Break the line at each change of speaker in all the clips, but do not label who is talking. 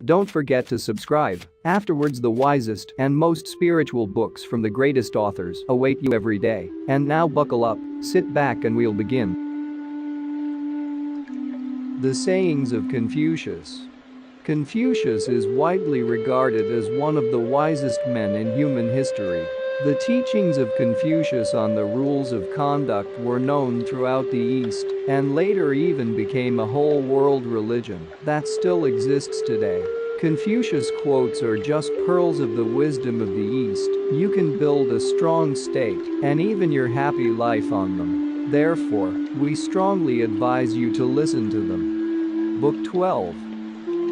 Don't forget to subscribe. Afterwards, the wisest and most spiritual books from the greatest authors await you every day. And now buckle up, sit back and we'll begin. The sayings of Confucius. Confucius is widely regarded as one of the wisest men in human history. The teachings of Confucius on the rules of conduct were known throughout the East and later even became a whole world religion that still exists today. Confucius quotes are just pearls of the wisdom of the East. You can build a strong state and even your happy life on them. Therefore, we strongly advise you to listen to them. Book 12.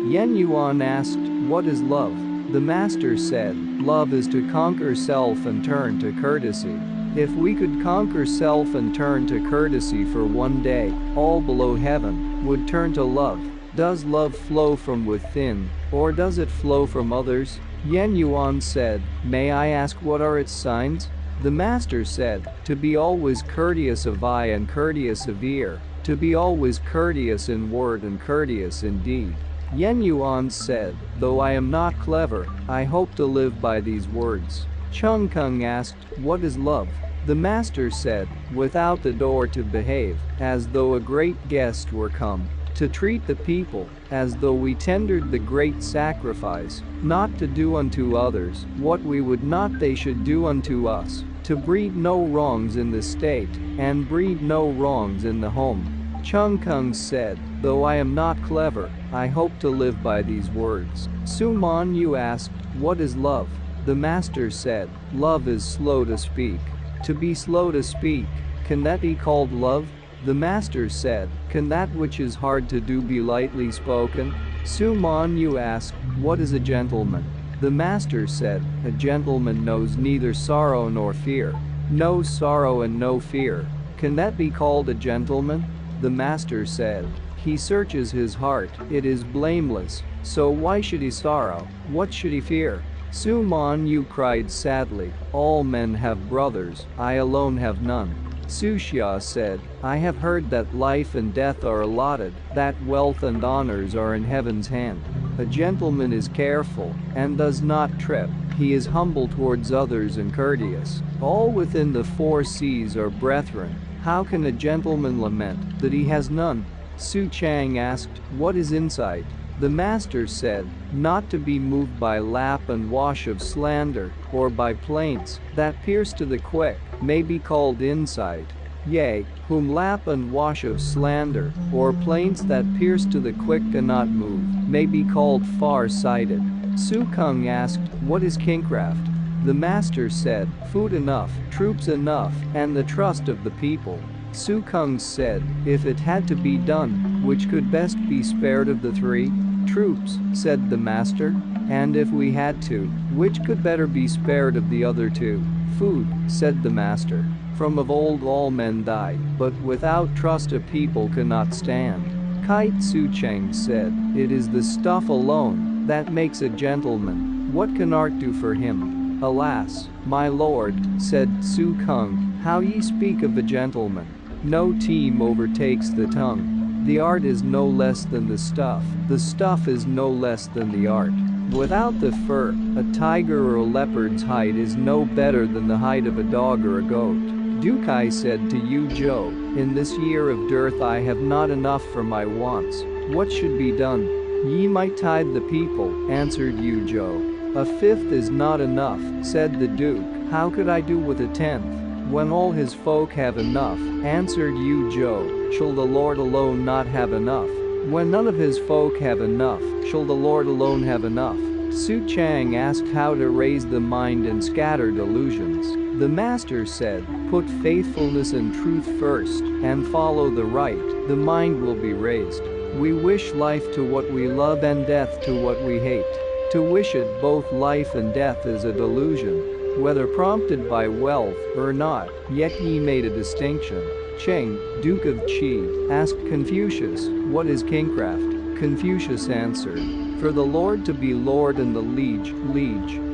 Yen Yuan asked, "What is love?" The master said, "Love is to conquer self and turn to courtesy." If we could conquer self and turn to courtesy for one day, all below heaven would turn to love. Does love flow from within, or does it flow from others? Yen Yuan said, "May I ask what are its signs?" The master said, "To be always courteous of eye and courteous of ear, to be always courteous in word and courteous in deed." Yen Yuan said, "Though I am not clever, I hope to live by these words." Chung Kung asked, "What is love?" The master said, "Without the door to behave as though a great guest were come, to treat the people as though we tendered the great sacrifice, not to do unto others what we would not they should do unto us, to breed no wrongs in the state and breed no wrongs in the home." Chung Kung said, "Though I am not clever, I hope to live by these words." Su Man Yu asked, "What is love?" The master said, "Love is slow to speak." To be slow to speak, can that be called love? The master said, "Can that which is hard to do be lightly spoken?" Su Man Yu asked, "What is a gentleman?" The master said, "A gentleman knows neither sorrow nor fear." No sorrow and no fear. Can that be called a gentleman? The master said, "He searches his heart, it is blameless, so why should he sorrow? What should he fear?" Su Man Yu cried sadly, "All men have brothers, I alone have none." Su Xia said, "I have heard that life and death are allotted, that wealth and honors are in heaven's hand. A gentleman is careful and does not trip. He is humble towards others and courteous. All within the four seas are brethren. How can a gentleman lament that he has none?" Su Chang asked, "What is insight?" The master said, "Not to be moved by lap and wash of slander, or by plaints that pierce to the quick, may be called insight. Yea, whom lap and wash of slander, or plaints that pierce to the quick cannot move, may be called far-sighted." Su Kung asked, "What is kingcraft?" The master said, "Food enough, troops enough, and the trust of the people." Su Kung said, "If it had to be done, which could best be spared of the three?" "Troops," said the master. "And if we had to, which could better be spared of the other two?" "Food," said the master. "From of old all men die, but without trust a people cannot stand." Kite Su Cheng said, "It is the stuff alone that makes a gentleman. What can art do for him?" "Alas, my lord," said Su Kung, "how ye speak of a gentleman. No team overtakes the tongue. The art is no less than the stuff is no less than the art. Without the fur, a tiger or a leopard's hide is no better than the hide of a dog or a goat." Dukai said to Yu Zhou, "In this year of dearth I have not enough for my wants. What should be done?" "Ye might tithe the people," answered Yu Zhou. "A fifth is not enough," said the Duke. "How could I do with a tenth?" "When all his folk have enough," answered Yu Zhou, "shall the Lord alone not have enough? When none of his folk have enough, shall the Lord alone have enough?" Su Chang asked how to raise the mind and scatter delusions. The master said, "Put faithfulness and truth first, and follow the right, the mind will be raised. We wish life to what we love and death to what we hate. To wish it both life and death is a delusion, whether prompted by wealth or not, yet ye made a distinction." Cheng, Duke of Qi, asked Confucius, "What is kingcraft?" Confucius answered, "For the lord to be lord and the liege,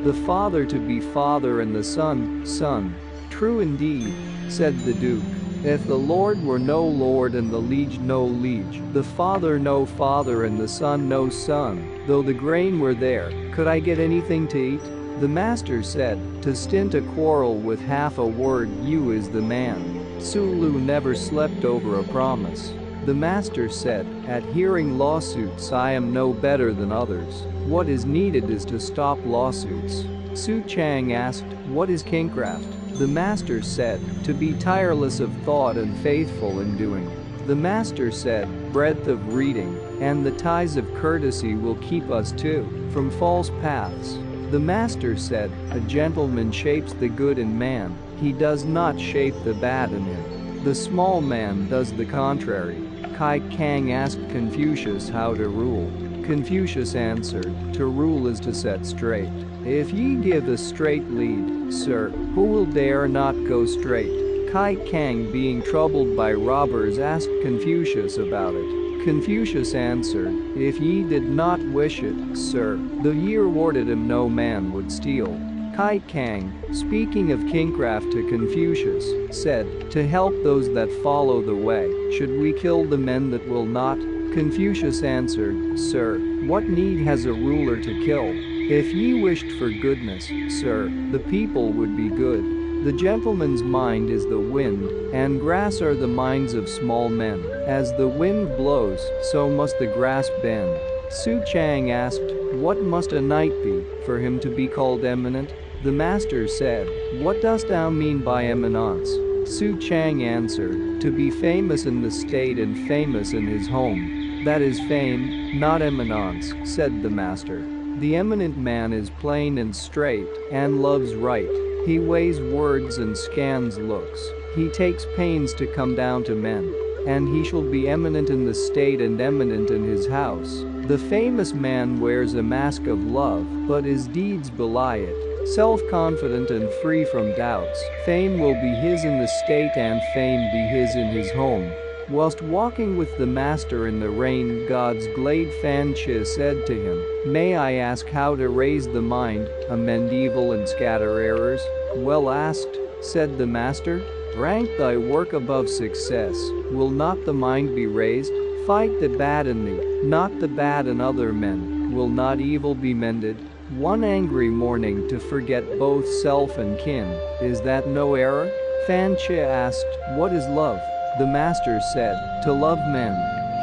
the father to be father and the son, son." "True indeed," said the Duke. If the Lord were no Lord and the liege no liege, the Father no Father and the Son no Son, though the grain were there, could I get anything to eat? The master said, to stint a quarrel with half a word you is the man. Sulu never slept over a promise. The master said, at hearing lawsuits I am no better than others. What is needed is to stop lawsuits. Su Chang asked, what is kingcraft? The master said, to be tireless of thought and faithful in doing. The master said, breadth of reading and the ties of courtesy will keep us too from false paths. The master said, a gentleman shapes the good in man, he does not shape the bad in him. The small man does the contrary. Kai Kang asked Confucius how to rule. Confucius answered, to rule is to set straight. If ye give a straight lead, sir, who will dare not go straight? Kai Kang, being troubled by robbers, asked Confucius about it. Confucius answered, if ye did not wish it, sir, though ye rewarded him no man would steal. Kai Kang, speaking of kingcraft to Confucius, said, to help those that follow the way, should we kill the men that will not? Confucius answered, sir, what need has a ruler to kill? If ye wished for goodness, sir, the people would be good. The gentleman's mind is the wind, and grass are the minds of small men. As the wind blows, so must the grass bend. Su Chang asked, what must a knight be, for him to be called eminent? The master said, what dost thou mean by eminence? Su Chang answered, to be famous in the state and famous in his home. That is fame, not eminence, said the master. The eminent man is plain and straight, and loves right. He weighs words and scans looks. He takes pains to come down to men. And he shall be eminent in the state and eminent in his house. The famous man wears a mask of love, but his deeds belie it. Self-confident and free from doubts, fame will be his in the state and fame be his in his home. Whilst walking with the master in the rain, God's glade Fan Chi said to him, may I ask how to raise the mind, amend evil and scatter errors? Well asked, said the master. Rank thy work above success, will not the mind be raised? Fight the bad in thee, not the bad in other men, will not evil be mended? One angry morning to forget both self and kin, is that no error? Fan Chi asked, what is love? The master said, to love men.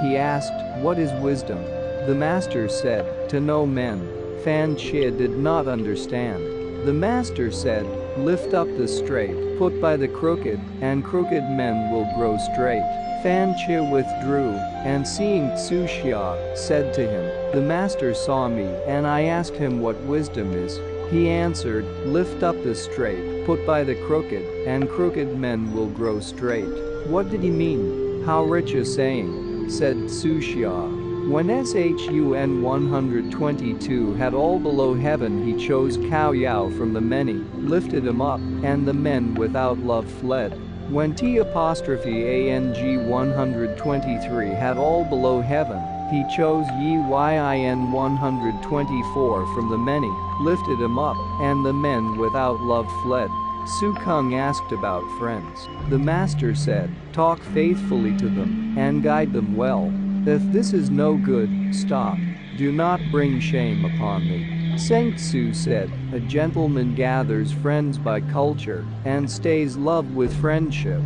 He asked, what is wisdom? The master said, to know men. Fan Chi did not understand. The master said, lift up the straight, put by the crooked, and crooked men will grow straight. Fan Chi withdrew, and seeing Tsu Xia, said to him, the master saw me, and I asked him what wisdom is. He answered, lift up the straight, put by the crooked, and crooked men will grow straight. What did he mean? How rich a saying, said Tsu Xia. When Shun 122 had all below heaven, he chose Cao Yao from the many, lifted him up, and the men without love fled. When T'Ang 123 had all below heaven, he chose Yin 124 from the many, lifted him up, and the men without love fled. Su Kung asked about friends. The master said, talk faithfully to them, and guide them well. If this is no good, stop. Do not bring shame upon me. Seng Tzu said, a gentleman gathers friends by culture, and stays love with friendship.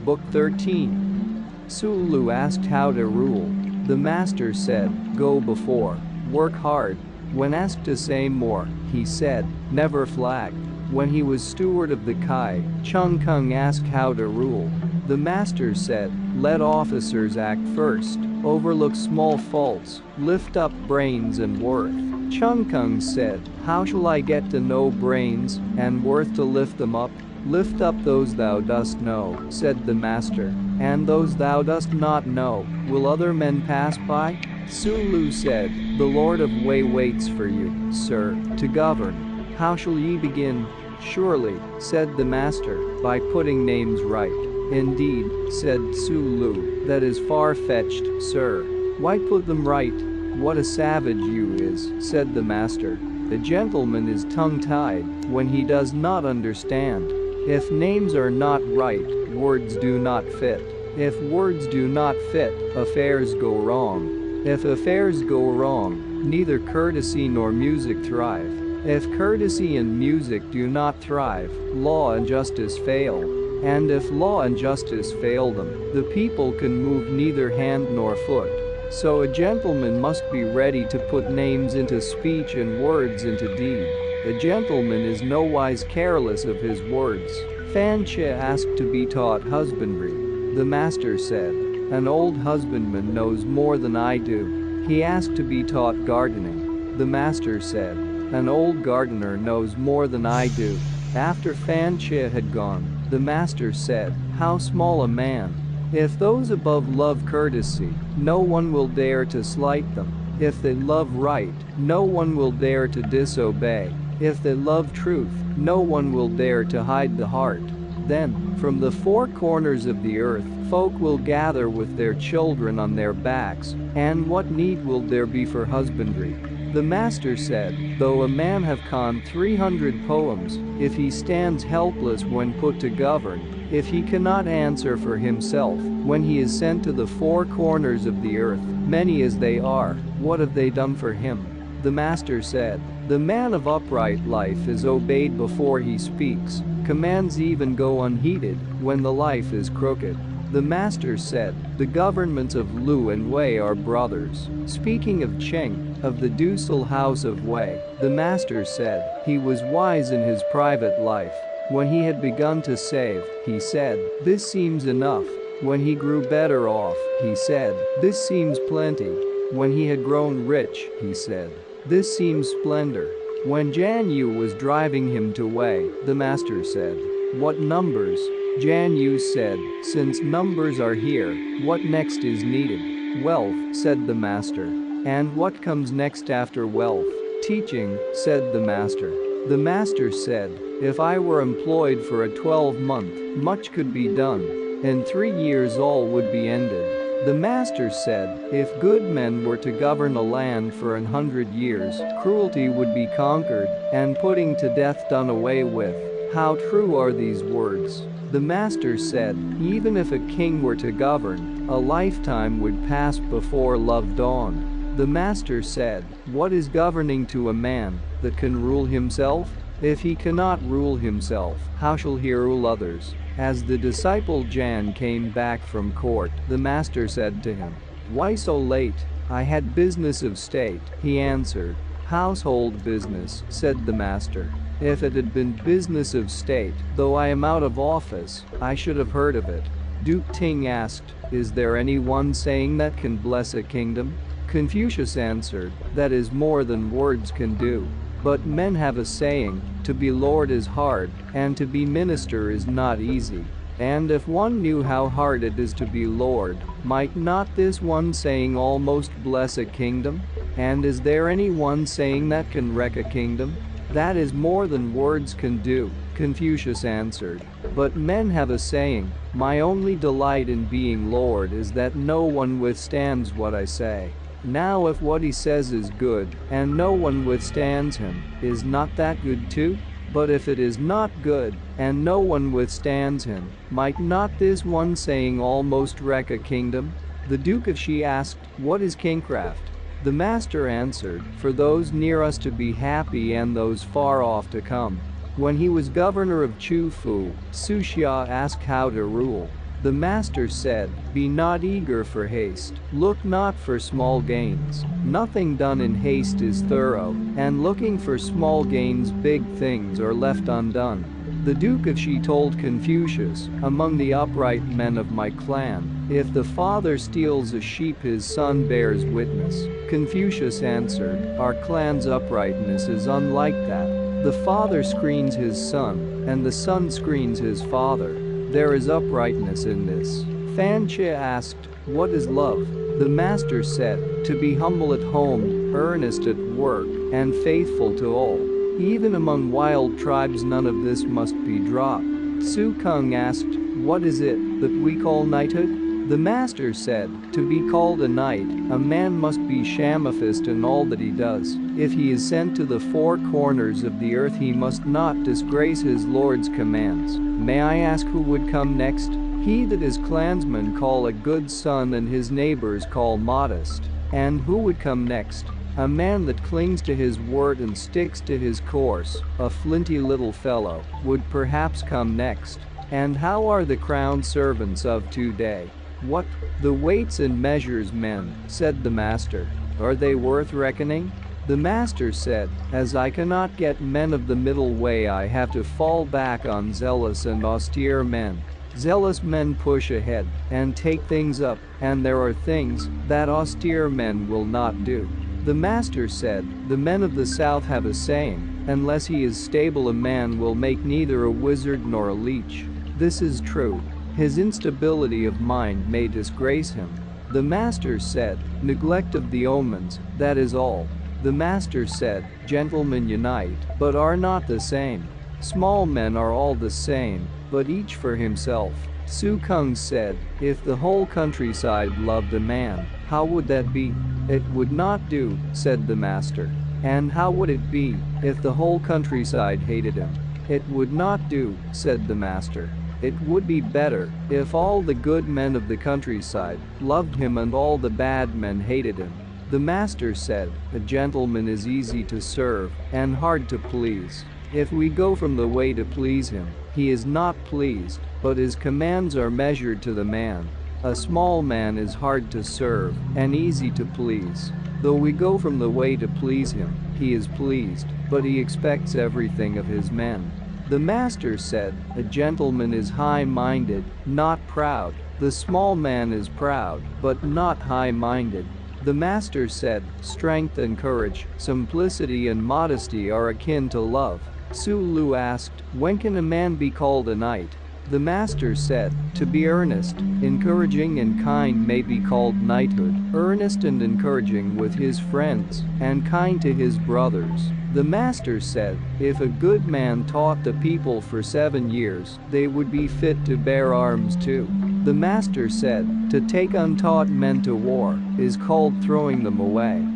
Book 13. Sulu asked how to rule. The master said, go before, work hard. When asked to say more, he said, never flag. When he was steward of the Kai, Chung Kung asked how to rule. The master said, let officers act first, overlook small faults, lift up brains and worth. Chung Kung said, how shall I get to know brains, and worth to lift them up? Lift up those thou dost know, said the master, and those thou dost not know, will other men pass by? Sulu said, the Lord of Wei waits for you, sir, to govern. How shall ye begin? Surely, said the master, by putting names right. Indeed, said Sulu, that is far-fetched, sir. Why put them right? What a savage you is, said the master. The gentleman is tongue-tied when he does not understand. If names are not right, words do not fit. If words do not fit, affairs go wrong. If affairs go wrong, neither courtesy nor music thrive. If courtesy and music do not thrive, law and justice fail. And if law and justice fail them, the people can move neither hand nor foot. So a gentleman must be ready to put names into speech and words into deed. A gentleman is nowise careless of his words. Fan Che asked to be taught husbandry. The master said, "An old husbandman knows more than I do." He asked to be taught gardening. The master said, "An old gardener knows more than I do." After Fan Che had gone, the master said, "How small a man! If those above love courtesy, no one will dare to slight them. If they love right, no one will dare to disobey. If they love truth, no one will dare to hide the heart. Then, from the four corners of the earth, folk will gather with their children on their backs, and what need will there be for husbandry?" The master said, "Though a man have conned 300 poems, if he stands helpless when put to govern, if he cannot answer for himself, when he is sent to the four corners of the earth, many as they are, what have they done for him?" The master said, "The man of upright life is obeyed before he speaks. Commands even go unheeded when the life is crooked." The master said, "The governments of Lu and Wei are brothers." Speaking of Cheng, of the ducal house of Wei, the master said, "He was wise in his private life. When he had begun to save, he said, 'This seems enough.' When he grew better off, he said, 'This seems plenty.' When he had grown rich, he said, 'This seems splendor.' When Jan Yu was driving him to Wei, the master said, 'What numbers?' Jan Yu said, 'Since numbers are here, what next is needed?' 'Wealth,' said the master. 'And what comes next after wealth?' 'Teaching,' said the master. The master said, 'If I were employed for a 12-month, much could be done. In 3 years all would be ended.' The master said, 'If good men were to govern a land for 100 years, cruelty would be conquered, and putting to death done away with.' How true are these words?" The master said, "Even if a king were to govern, a lifetime would pass before love dawned." The master said, "What is governing to a man that can rule himself? If he cannot rule himself, how shall he rule others?" As the disciple Jan came back from court, the master said to him, "Why so late?" "I had business of state," he answered. "Household business," said the master. "If it had been business of state, though I am out of office, I should have heard of it." Duke Ting asked, "Is there any one saying that can bless a kingdom?" Confucius answered, "That is more than words can do. But men have a saying, 'To be lord is hard, and to be minister is not easy.' And if one knew how hard it is to be lord, might not this one saying almost bless a kingdom? And is there any one saying that can wreck a kingdom? That is more than words can do," Confucius answered. "But men have a saying, 'My only delight in being lord is that no one withstands what I say.' Now if what he says is good, and no one withstands him, is not that good too? But if it is not good, and no one withstands him, might not this one saying almost wreck a kingdom?" The Duke of Shi asked, "What is kingcraft?" The master answered, "For those near us to be happy and those far off to come." When he was governor of Chufu, Su Xia asked how to rule. The master said, "Be not eager for haste, look not for small gains. Nothing done in haste is thorough, and looking for small gains big things are left undone." The Duke of Shi told Confucius, "Among the upright men of my clan, if the father steals a sheep his son bears witness." Confucius answered, "Our clan's uprightness is unlike that. The father screens his son, and the son screens his father. There is uprightness in this." Fan Che asked, "What is love?" The master said, "To be humble at home, earnest at work, and faithful to all. Even among wild tribes none of this must be dropped." Su Kung asked, "What is it that we call knighthood?" The master said, to be called a knight, a man must be shamefast in all that he does. If he is sent to the four corners of the earth, he must not disgrace his Lord's commands. May I ask who would come next? He that his clansmen call a good son and his neighbors call modest. And who would come next? A man that clings to his word and sticks to his course, a flinty little fellow, would perhaps come next. And how are the crowned servants of today? What? The weights and measures men, said the master. Are they worth reckoning? The master said, as I cannot get men of the middle way, I have to fall back on zealous and austere men. Zealous men push ahead and take things up, and there are things that austere men will not do. The master said, the men of the south have a saying, unless he is stable a man will make neither a wizard nor a leech. This is true. His instability of mind may disgrace him. The master said, neglect of the omens, that is all. The master said, gentlemen unite, but are not the same. Small men are all the same, but each for himself. Su Kung said, if the whole countryside loved a man, how would that be? It would not do, said the master. And how would it be, if the whole countryside hated him? It would not do, said the master. It would be better if all the good men of the countryside loved him and all the bad men hated him. The master said, a gentleman is easy to serve and hard to please. If we go from the way to please him, he is not pleased, but his commands are measured to the man. A small man is hard to serve and easy to please. Though we go from the way to please him, he is pleased, but he expects everything of his men. The master said, a gentleman is high-minded, not proud. The small man is proud, but not high-minded. The master said, strength and courage, simplicity and modesty are akin to love. Su Lu asked, when can a man be called a knight? The master said, to be earnest, encouraging and kind may be called knighthood, earnest and encouraging with his friends, and kind to his brothers. The master said, if a good man taught the people for 7 years, they would be fit to bear arms too. The master said, to take untaught men to war is called throwing them away.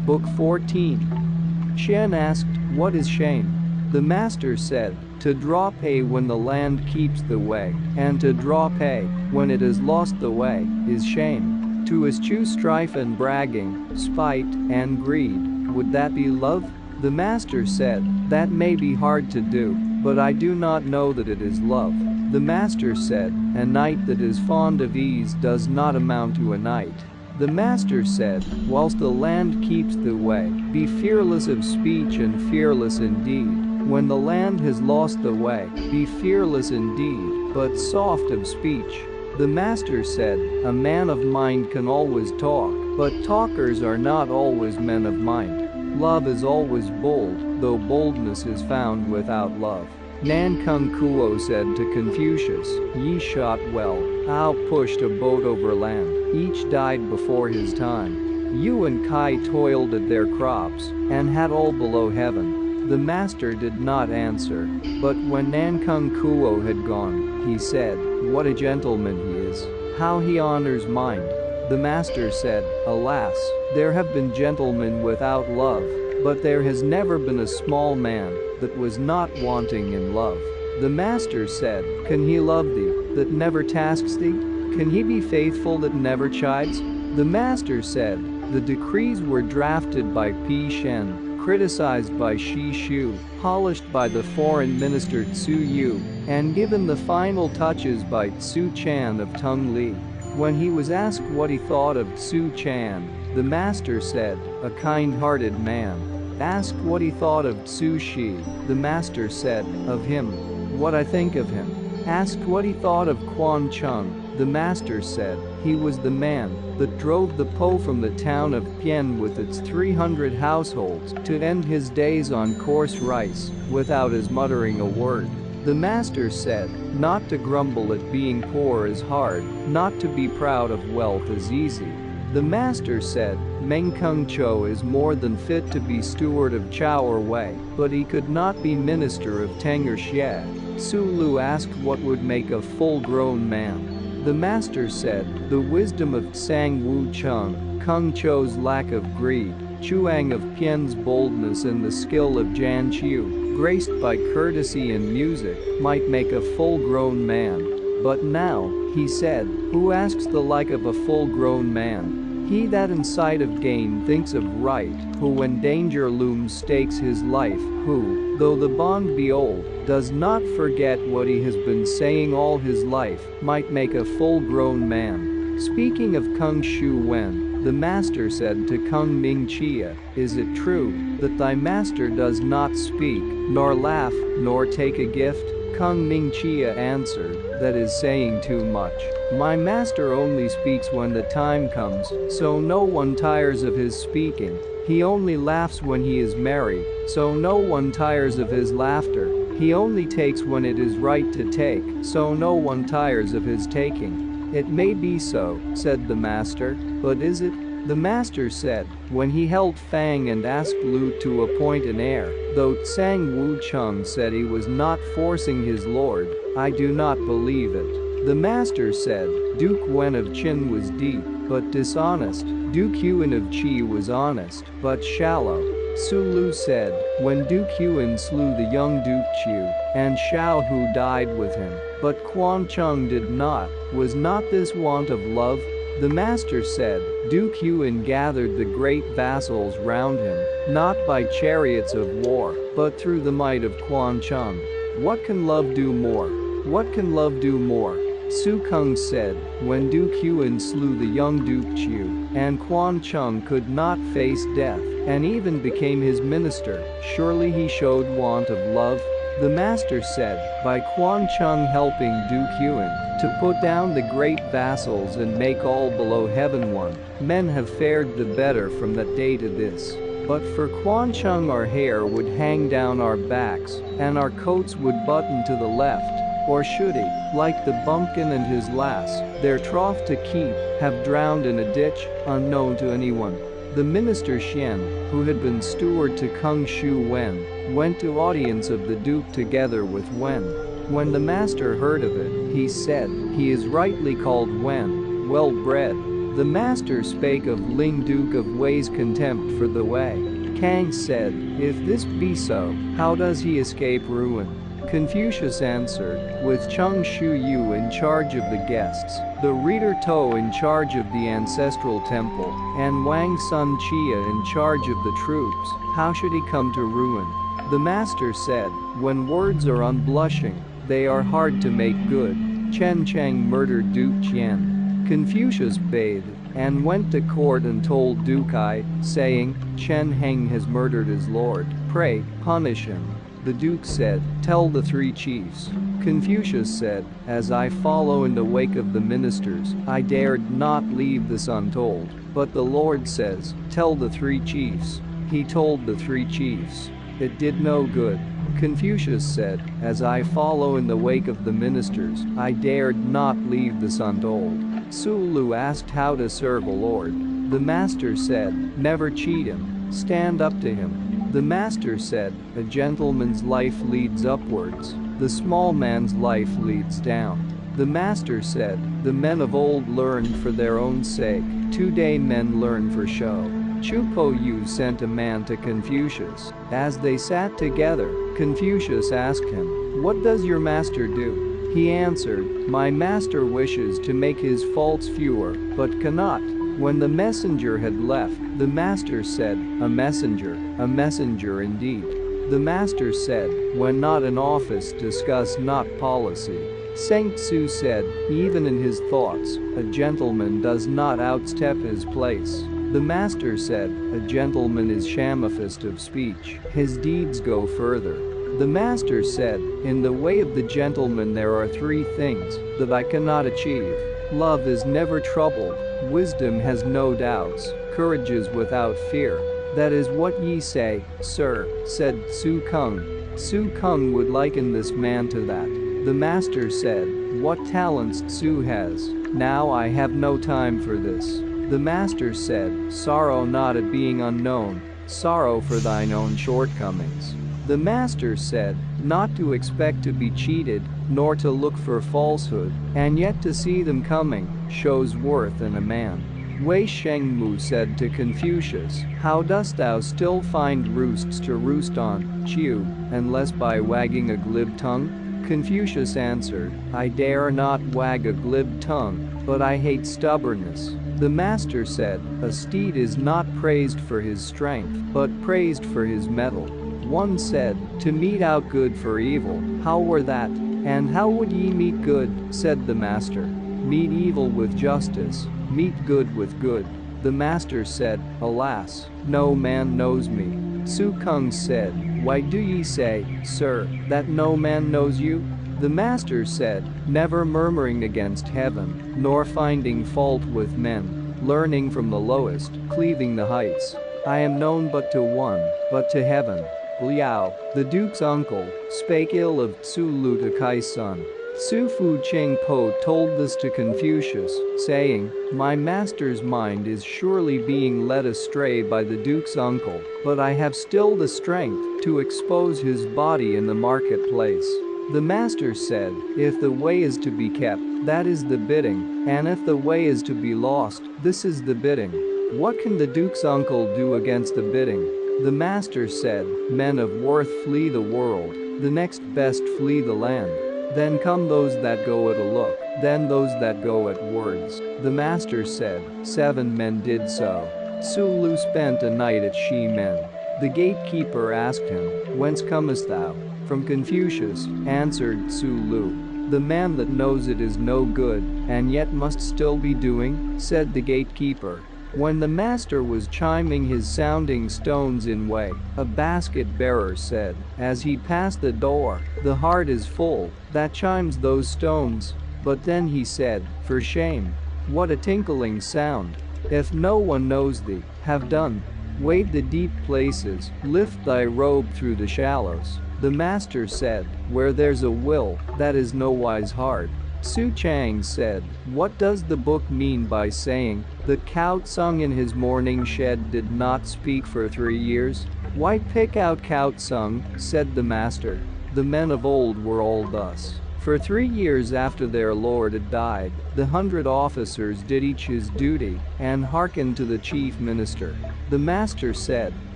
Book 14. Shen asked, what is shame? The master said, to draw pay when the land keeps the way, and to draw pay when it has lost the way, is shame. To eschew strife and bragging, spite and greed, would that be love? The master said, that may be hard to do, but I do not know that it is love. The master said, a knight that is fond of ease does not amount to a knight. The master said, whilst the land keeps the way, be fearless of speech and fearless indeed. When the land has lost the way, be fearless indeed, but soft of speech. The master said, a man of mind can always talk, but talkers are not always men of mind. Love is always bold, though boldness is found without love. Nan Kung Kuo said to Confucius, ye shot well, Ao pushed a boat over land, each died before his time. Yu and Kai toiled at their crops, and had all below heaven. The master did not answer, but when Nan Kung Kuo had gone, he said, what a gentleman he is, how he honors mind. The master said, alas, there have been gentlemen without love, but there has never been a small man that was not wanting in love. The master said, can he love thee that never tasks thee? Can he be faithful that never chides? The master said, the decrees were drafted by P. Shen, criticized by Shi Shu, polished by the foreign minister Tsu Yu, and given the final touches by Tsu Chan of Tung Li. When he was asked what he thought of Tsu Chan, the master said, a kind-hearted man. Asked what he thought of Tsu Shi, the master said, of him, what I think of him. Asked what he thought of Quan Chung, the master said, he was the man that drove the Po from the town of Pien with its 300 households to end his days on coarse rice, without his muttering a word. The master said, not to grumble at being poor is hard, not to be proud of wealth is easy. The master said, Meng Kung Cho is more than fit to be steward of Chao Wei, but he could not be minister of Teng or Xie. Su Lu asked what would make a full-grown man. The master said, the wisdom of Sang Wu Chung, Kung Chou's lack of greed, Chuang of Pian's boldness and the skill of Jan Qiu, graced by courtesy and music, might make a full-grown man. But now, he said, who asks the like of a full-grown man? He that in sight of gain thinks of right, who when danger looms stakes his life, who, though the bond be old, does not forget what he has been saying all his life, might make a full-grown man. Speaking of Kung Shu Wen, the master said to Kung Ming Chia, is it true that thy master does not speak, nor laugh, nor take a gift? Kung Ming Chia answered, that is saying too much. My master only speaks when the time comes, so no one tires of his speaking. He only laughs when he is merry, so no one tires of his laughter. He only takes when it is right to take, so no one tires of his taking. It may be so, said the master, but is it? The master said, when he held Fang and asked Lu to appoint an heir, though Sang Wu Chung said he was not forcing his lord, I do not believe it. The master said, Duke Wen of Qin was deep, but dishonest. Duke Yuan of Qi was honest, but shallow. Su Lu said, when Duke Yuan slew the young Duke Qiu, and Xiao Hu died with him, but Quan Chung did not, was not this want of love? The master said, Duke Yuan gathered the great vassals round him, not by chariots of war, but through the might of Quan Chung. What can love do more? What can love do more? Su Kung said, when Duke Yuan slew the young Duke Qiu, and Quan Chung could not face death, and even became his minister, surely he showed want of love? The master said, by Quan Chung helping Duke Yuan to put down the great vassals and make all below heaven one, men have fared the better from that day to this. But for Quan Chung our hair would hang down our backs, and our coats would button to the left, or should he, like the bumpkin and his lass, their trough to keep, have drowned in a ditch, unknown to anyone. The minister Xian, who had been steward to Kung Shu Wen, went to audience of the duke together with Wen. When the master heard of it, he said, he is rightly called Wen, well-bred. The master spake of Ling Duke of Wei's contempt for the Wei. Kang said, if this be so, how does he escape ruin? Confucius answered, with Chung Shu Yu in charge of the guests, the Reader To in charge of the ancestral temple, and Wang Sun Chia in charge of the troops, how should he come to ruin? The master said, when words are unblushing, they are hard to make good. Chen Cheng murdered Duke Qian. Confucius bade, and went to court and told Duke Ai, saying, Chen Heng has murdered his lord, pray, punish him. The duke said, tell the three chiefs. Confucius said, as I follow in the wake of the ministers, I dared not leave this untold. But the Lord says, tell the three chiefs. He told the three chiefs. It did no good. Confucius said, as I follow in the wake of the ministers, I dared not leave this untold. Su Lu asked how to serve a lord. The master said, never cheat him, stand up to him. The master said, a gentleman's life leads upwards, the small man's life leads down. The master said, the men of old learned for their own sake, today men learn for show. Chu Po Yu sent a man to Confucius. As they sat together, Confucius asked him, what does your master do? He answered, my master wishes to make his faults fewer, but cannot. When the messenger had left, the master said, a messenger indeed. The master said, when not in office discuss not policy. Sang Tzu said, even in his thoughts, a gentleman does not outstep his place. The master said, a gentleman is shamefast of speech, his deeds go further. The master said, in the way of the gentleman there are three things that I cannot achieve. Love is never troubled, wisdom has no doubts, courage is without fear. That is what ye say, sir, said Su Kung. Su Kung would liken this man to that. The master said, what talents Tzu has. Now I have no time for this. The master said, sorrow not at being unknown, sorrow for thine own shortcomings. The master said, not to expect to be cheated, nor to look for falsehood, and yet to see them coming, shows worth in a man. Wei Shengmu said to Confucius, how dost thou still find roosts to roost on, Chiu, unless by wagging a glib tongue? Confucius answered, I dare not wag a glib tongue, but I hate stubbornness. The master said, a steed is not praised for his strength, but praised for his mettle. One said, to mete out good for evil, how were that? And how would ye meet good? Said the master. Meet evil with justice, meet good with good. The master said, alas, no man knows me. Su Kung said, why do ye say, sir, that no man knows you? The master said, never murmuring against heaven, nor finding fault with men, learning from the lowest, cleaving the heights. I am known but to one, but to heaven. Liao, the duke's uncle, spake ill of Tsu Lu to Kai's son. Su Fu Cheng Po told this to Confucius, saying, my master's mind is surely being led astray by the duke's uncle, but I have still the strength to expose his body in the marketplace. The master said, if the way is to be kept, that is the bidding, and if the way is to be lost, this is the bidding. What can the duke's uncle do against the bidding? The master said, men of worth flee the world, the next best flee the land. Then come those that go at a look, then those that go at words. The master said, 7 men did so. Su Lu spent a night at Shi Men. The gatekeeper asked him, whence comest thou? From Confucius, answered Su Lu. The man that knows it is no good, and yet must still be doing, said the gatekeeper. When the master was chiming his sounding stones in Wei, a basket bearer said, as he passed the door, the heart is full, that chimes those stones. But then he said, for shame. What a tinkling sound. If no one knows thee, have done. Wade the deep places, lift thy robe through the shallows. The master said, where there's a will, that is nowise hard. Su Chang said, what does the book mean by saying, the Cao Tsung in his morning shed did not speak for 3 years? Why pick out Cao Tsung, said the master. The men of old were all thus. For 3 years after their lord had died, the 100 officers did each his duty, and hearkened to the chief minister. The master said,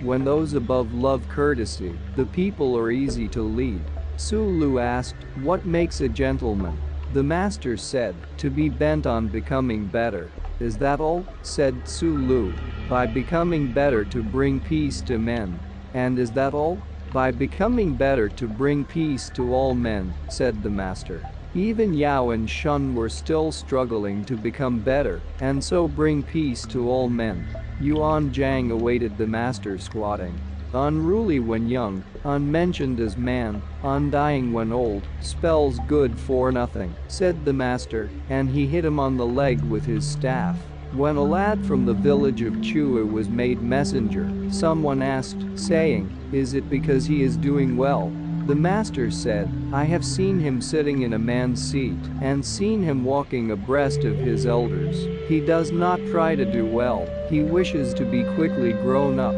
when those above love courtesy, the people are easy to lead. Su Lu asked, what makes a gentleman? The master said, to be bent on becoming better. Is that all? Said Su Lu. By becoming better to bring peace to men. And is that all? By becoming better to bring peace to all men, said the master. Even Yao and Shun were still struggling to become better, and so bring peace to all men. Yuan Zhang awaited the master squatting. Unruly when young, unmentioned as man, undying when old, spells good for nothing, said the master, and he hit him on the leg with his staff. When a lad from the village of Chua was made messenger, someone asked, saying, is it because he is doing well? The master said, I have seen him sitting in a man's seat, and seen him walking abreast of his elders. He does not try to do well, he wishes to be quickly grown up.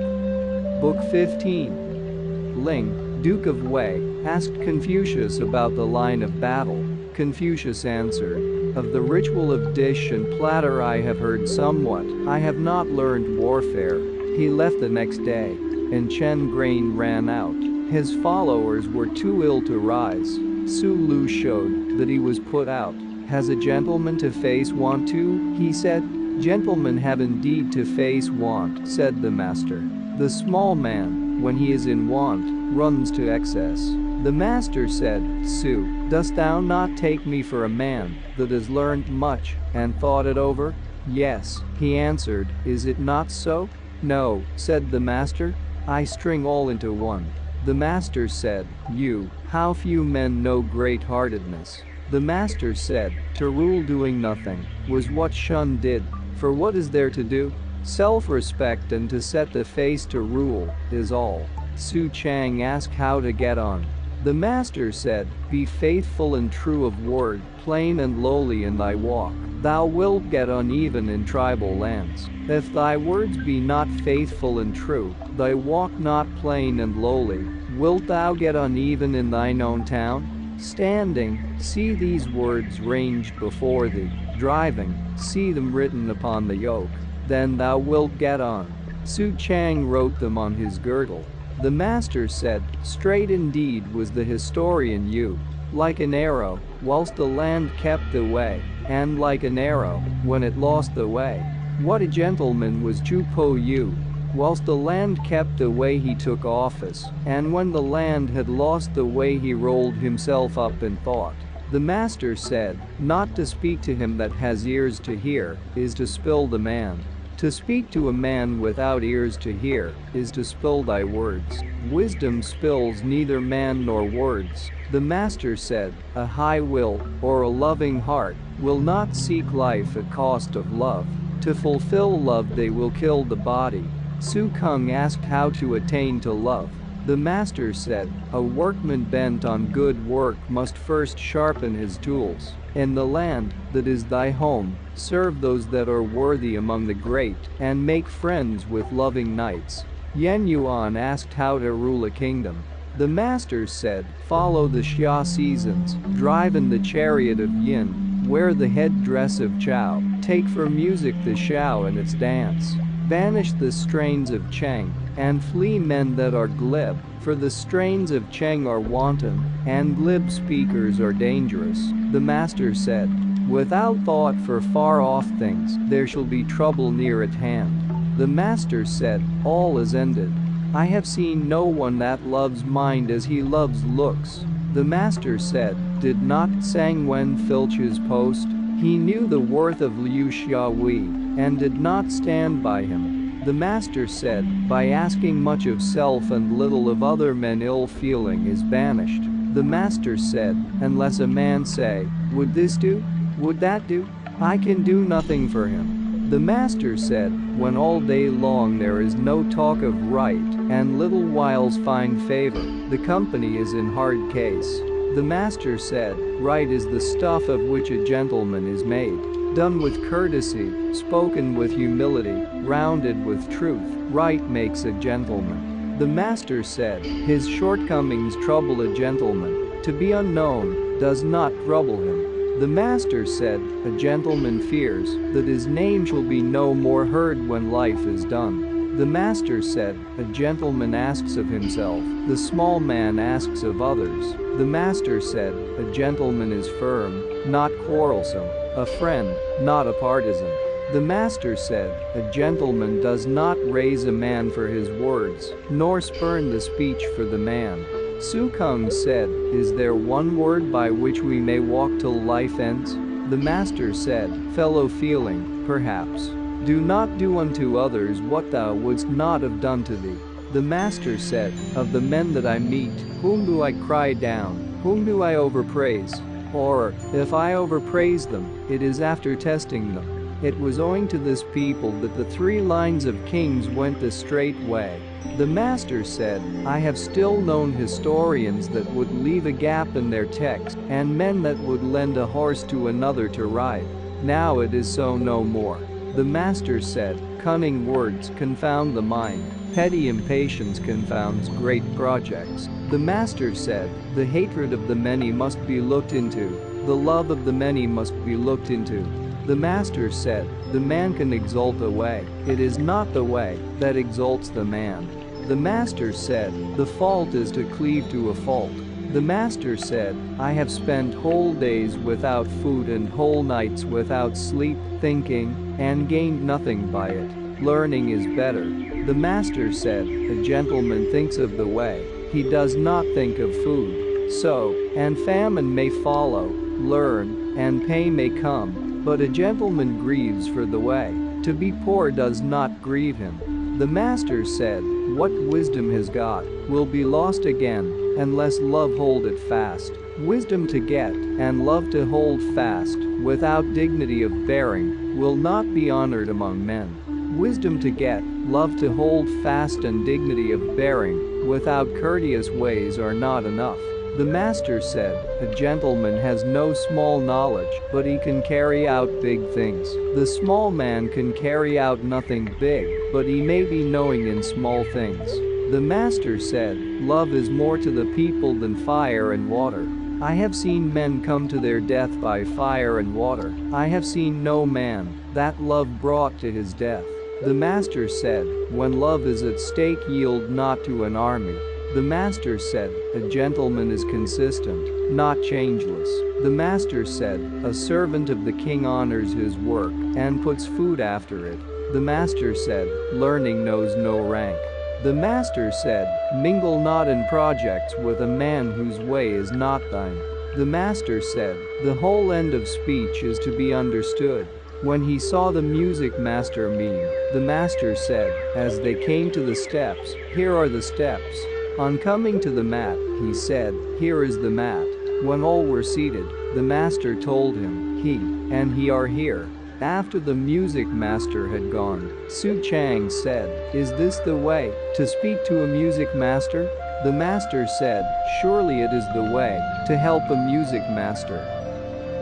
Book 15. Ling, Duke of Wei, asked Confucius about the line of battle. Confucius answered, of the ritual of dish and platter I have heard somewhat, I have not learned warfare. He left the next day, and Chen grain ran out. His followers were too ill to rise. Su Lu showed that he was put out. Has a gentleman to face want too? He said. Gentlemen have indeed to face want, said the master. The small man, when he is in want, runs to excess. The master said, Su, dost thou not take me for a man that has learned much and thought it over? Yes, he answered, is it not so? No, said the master, I string all into one. The master said, you, how few men know great-heartedness. The master said, to rule doing nothing, was what Shun did, for what is there to do? Self-respect and to set the face to rule, is all. Su Chang asked how to get on. The master said, be faithful and true of word, plain and lowly in thy walk. Thou wilt get on even in tribal lands. If thy words be not faithful and true, thy walk not plain and lowly, Wilt thou get uneven in thine own town? Standing, see these words ranged before thee. Driving, see them written upon the yoke. Then thou wilt get on. Su Chang wrote them on his girdle. The master said, straight indeed was the historian Yu. Like an arrow, whilst the land kept the way, and like an arrow, when it lost the way. What a gentleman was Chu Po Yu. Whilst the land kept the way he took office, and when the land had lost the way he rolled himself up in thought. The master said, not to speak to him that has ears to hear, is to spill the man. To speak to a man without ears to hear, is to spill thy words. Wisdom spills neither man nor words. The master said, a high will, or a loving heart, will not seek life at cost of love. To fulfill love they will kill the body. Su Kung asked how to attain to love. The master said, a workman bent on good work must first sharpen his tools. In the land that is thy home, serve those that are worthy among the great, and make friends with loving knights. Yen Yuan asked how to rule a kingdom. The master said, follow the Xia seasons, drive in the chariot of Yin, wear the headdress of Chao, take for music the Xiao and its dance. Banish the strains of Cheng, and flee men that are glib, for the strains of Cheng are wanton, and glib speakers are dangerous. The master said, without thought for far-off things, there shall be trouble near at hand. The master said, all is ended. I have seen no one that loves mind as he loves looks. The master said, did not Sang Wen filch his post? He knew the worth of Liu Xiaowei, and did not stand by him. The master said, by asking much of self and little of other men ill feeling is banished. The master said, unless a man say, would this do? Would that do? I can do nothing for him. The master said, when all day long there is no talk of right, and little whiles find favor, the company is in hard case. The master said, right is the stuff of which a gentleman is made. Done with courtesy, spoken with humility, rounded with truth, right makes a gentleman. The master said, his shortcomings trouble a gentleman. To be unknown does not trouble him. The master said, a gentleman fears that his name shall be no more heard when life is done. The master said, a gentleman asks of himself, the small man asks of others. The master said, a gentleman is firm, not quarrelsome, a friend, not a partisan. The master said, a gentleman does not raise a man for his words, nor spurn the speech for the man. Su Kung said, is there one word by which we may walk till life ends? The master said, fellow feeling, perhaps. Do not do unto others what thou wouldst not have done to thee. The master said, of the men that I meet, whom do I cry down, whom do I overpraise? Or, if I overpraise them, it is after testing them. It was owing to this people that the 3 lines of kings went the straight way. The master said, I have still known historians that would leave a gap in their text, and men that would lend a horse to another to ride. Now it is so no more. The master said, cunning words confound the mind. Petty impatience confounds great projects. The master said, the hatred of the many must be looked into. The love of the many must be looked into. The master said, the man can exalt a way. It is not the way that exalts the man. The master said, the fault is to cleave to a fault. The master said, I have spent whole days without food and whole nights without sleep, thinking, and gained nothing by it. Learning is better. The master said, a gentleman thinks of the way, he does not think of food. So, and famine may follow, learn, and pain may come, but a gentleman grieves for the way. To be poor does not grieve him. The master said, what wisdom has got, will be lost again, unless love hold it fast. Wisdom to get, and love to hold fast, without dignity of bearing, will not be honored among men. Wisdom to get, love to hold fast and dignity of bearing, without courteous ways are not enough. The master said, a gentleman has no small knowledge, but he can carry out big things. The small man can carry out nothing big, but he may be knowing in small things. The master said, "Love is more to the people than fire and water. I have seen men come to their death by fire and water. I have seen no man that love brought to his death." The master said, "When love is at stake, yield not to an army." The master said, "A gentleman is consistent, not changeless." The master said, "A servant of the king honors his work and puts food after it." The master said, "Learning knows no rank." The master said, "Mingle not in projects with a man whose way is not thine." The master said, "The whole end of speech is to be understood." When he saw the music master mean, the master said, as they came to the steps, "Here are the steps." On coming to the mat, he said, "Here is the mat." When all were seated, the master told him, "He and he are here." After the music master had gone, Su Chang said, "Is this the way to speak to a music master?" The master said, "Surely it is the way to help a music master."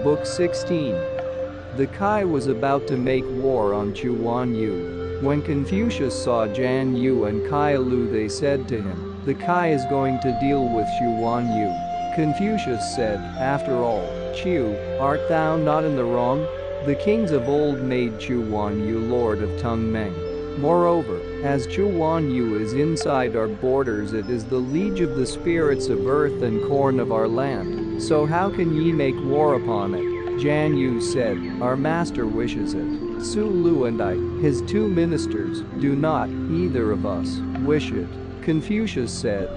Book 16. The Kai was about to make war on Chu Wan Yu. When Confucius saw Jan Yu and Kai Lu, they said to him, "The Kai is going to deal with Chu Wan Yu." Confucius said, "After all, Chu, art thou not in the wrong? The kings of old made Chu Wan Yu lord of Tung Meng. Moreover, as Chu Wan Yu is inside our borders, it is the liege of the spirits of earth and corn of our land. So how can ye make war upon it?" Jan Yu said, "Our master wishes it. Su Lu and I, his two ministers, do not, either of us, wish it." Confucius said,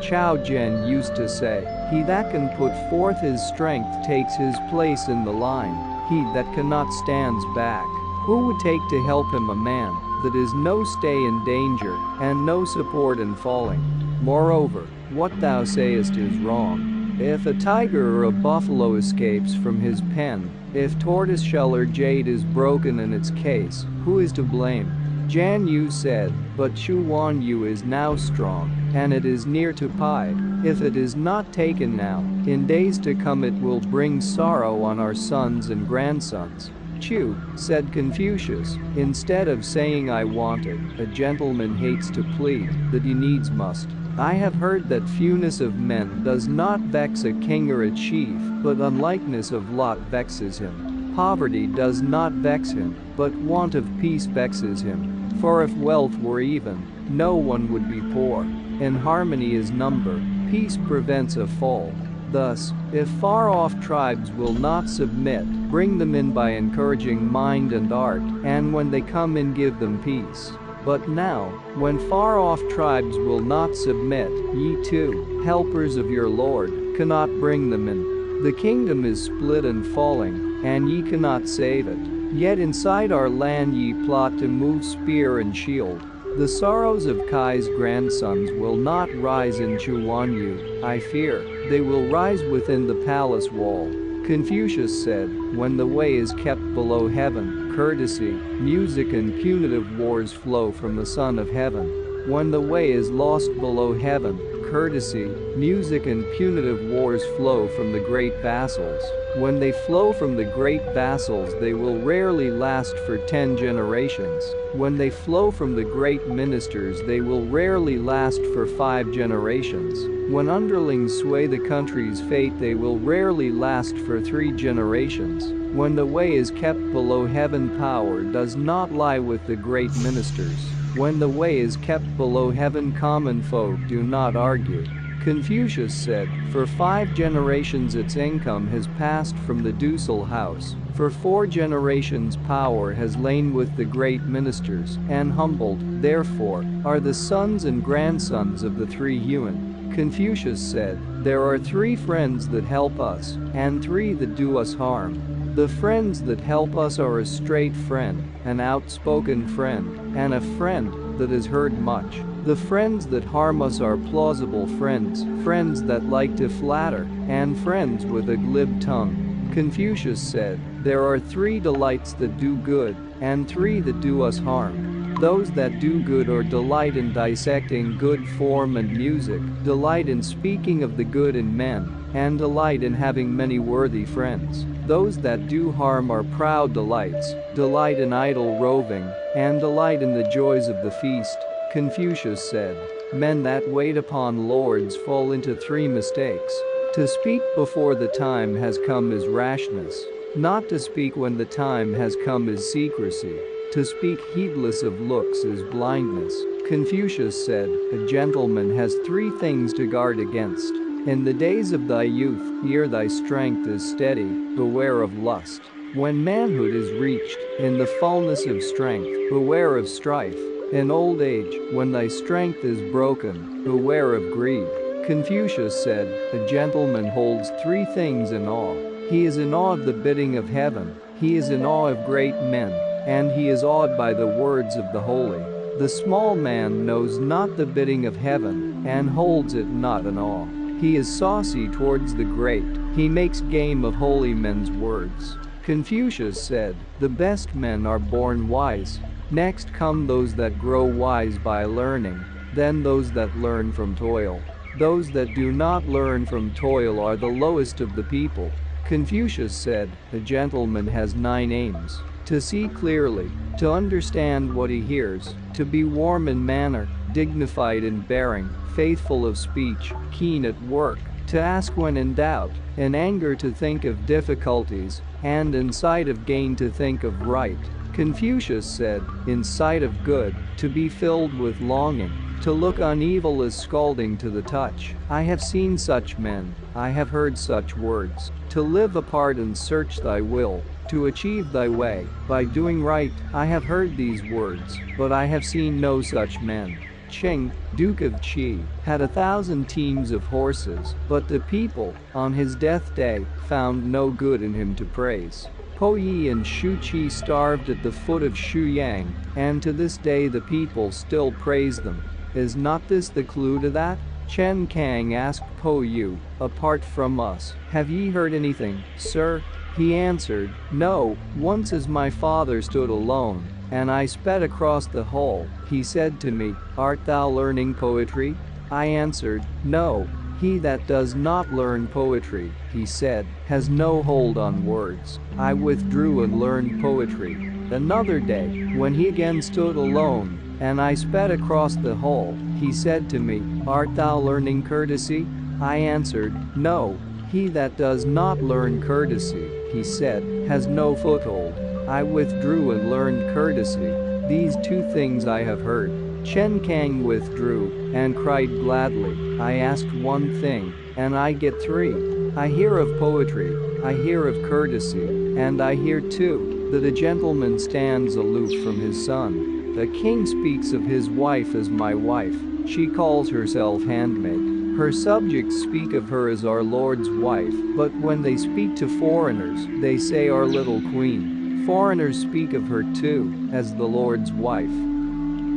Chao Jen used to say, "He that can put forth his strength takes his place in the line. He that cannot stands back. Who would take to help him a man that is no stay in danger and no support in falling? Moreover, what thou sayest is wrong. If a tiger or a buffalo escapes from his pen, if tortoiseshell or jade is broken in its case, who is to blame?" Jan Yu said, "But Chu Wan Yu is now strong, and it is near to Pai. If it is not taken now, in days to come it will bring sorrow on our sons and grandsons." "Chu," said Confucius, "instead of saying I want it, a gentleman hates to plead that he needs must. I have heard that fewness of men does not vex a king or a chief, but unlikeness of lot vexes him. Poverty does not vex him, but want of peace vexes him. For if wealth were even, no one would be poor. In harmony is number, peace prevents a fall. Thus, if far-off tribes will not submit, bring them in by encouraging mind and art, and when they come in give them peace. But now, when far-off tribes will not submit, ye too, helpers of your Lord, cannot bring them in. The kingdom is split and falling, and ye cannot save it. Yet inside our land ye plot to move spear and shield. The sorrows of Kai's grandsons will not rise in Chu Wan Yu, I fear. They will rise within the palace wall." Confucius said, "When the way is kept below heaven, courtesy, music and punitive wars flow from the Son of Heaven. When the way is lost below heaven, courtesy, music and punitive wars flow from the great vassals. When they flow from the great vassals, they will rarely last for 10 generations. When they flow from the great ministers, they will rarely last for 5 generations. When underlings sway the country's fate, they will rarely last for 3 generations. When the way is kept below heaven, power does not lie with the great ministers. When the way is kept below heaven, common folk do not argue." Confucius said, "For 5 generations its income has passed from the ducal house. For 4 generations power has lain with the great ministers, and humbled, therefore, are the sons and grandsons of the 3 Huan." Confucius said, "There are 3 friends that help us, and 3 that do us harm. The friends that help us are a straight friend, an outspoken friend, and a friend that has heard much. The friends that harm us are plausible friends, friends that like to flatter, and friends with a glib tongue." Confucius said, "There are 3 delights that do good, and 3 that do us harm. Those that do good or delight in dissecting good form and music, delight in speaking of the good in men, and delight in having many worthy friends. Those that do harm are proud delights, delight in idle roving, and delight in the joys of the feast." Confucius said, Men that wait upon lords fall into three mistakes. To speak before the time has come is rashness. Not to speak when the time has come is secrecy. To speak heedless of looks is blindness. Confucius said, "A gentleman has three things to guard against. In the days of thy youth, ere thy strength is steady, beware of lust. When manhood is reached, in the fullness of strength, beware of strife. In old age, when thy strength is broken, beware of greed." Confucius said, "A gentleman holds three things in awe. He is in awe of the bidding of heaven, he is in awe of great men, and he is awed by the words of the holy. The small man knows not the bidding of heaven, and holds it not in awe. He is saucy towards the great, he makes game of holy men's words." Confucius said, "The best men are born wise. Next come those that grow wise by learning, then those that learn from toil. Those that do not learn from toil are the lowest of the people." Confucius said, "A gentleman has 9 aims. To see clearly, to understand what he hears, to be warm in manner, dignified in bearing, faithful of speech, keen at work, to ask when in doubt, in anger to think of difficulties, and in sight of gain to think of right." Confucius said, "In sight of good, to be filled with longing, to look on evil as scalding to the touch. I have seen such men, I have heard such words. To live apart and search thy will, to achieve thy way, by doing right, I have heard these words, but I have seen no such men." Qing, Duke of Qi, had 1,000 teams of horses, but the people, on his death day, found no good in him to praise. Po Yi and Shu Qi starved at the foot of Shu Yang, and to this day the people still praise them. Is not this the clue to that? Chen Kang asked Po Yu, "Apart from us, have ye heard anything, sir?" He answered, "No, once as my father stood alone, and I sped across the hall, he said to me, 'Art thou learning poetry?' I answered, 'No. He that does not learn poetry,' he said, 'has no hold on words.' I withdrew and learned poetry." Another day, when he again stood alone, and I sped across the hall, he said to me, "Art thou learning courtesy?" I answered, "No. He that does not learn courtesy," he said, "has no foothold." I withdrew and learned courtesy. These 2 things I have heard. Chen Kang withdrew and cried gladly, "I asked 1 thing, and I get 3. I hear of poetry, I hear of courtesy, and I hear too that a gentleman stands aloof from his son. A king speaks of his wife as my wife, she calls herself handmaid. Her subjects speak of her as our Lord's wife, but when they speak to foreigners, they say our little queen. Foreigners speak of her too, as the Lord's wife."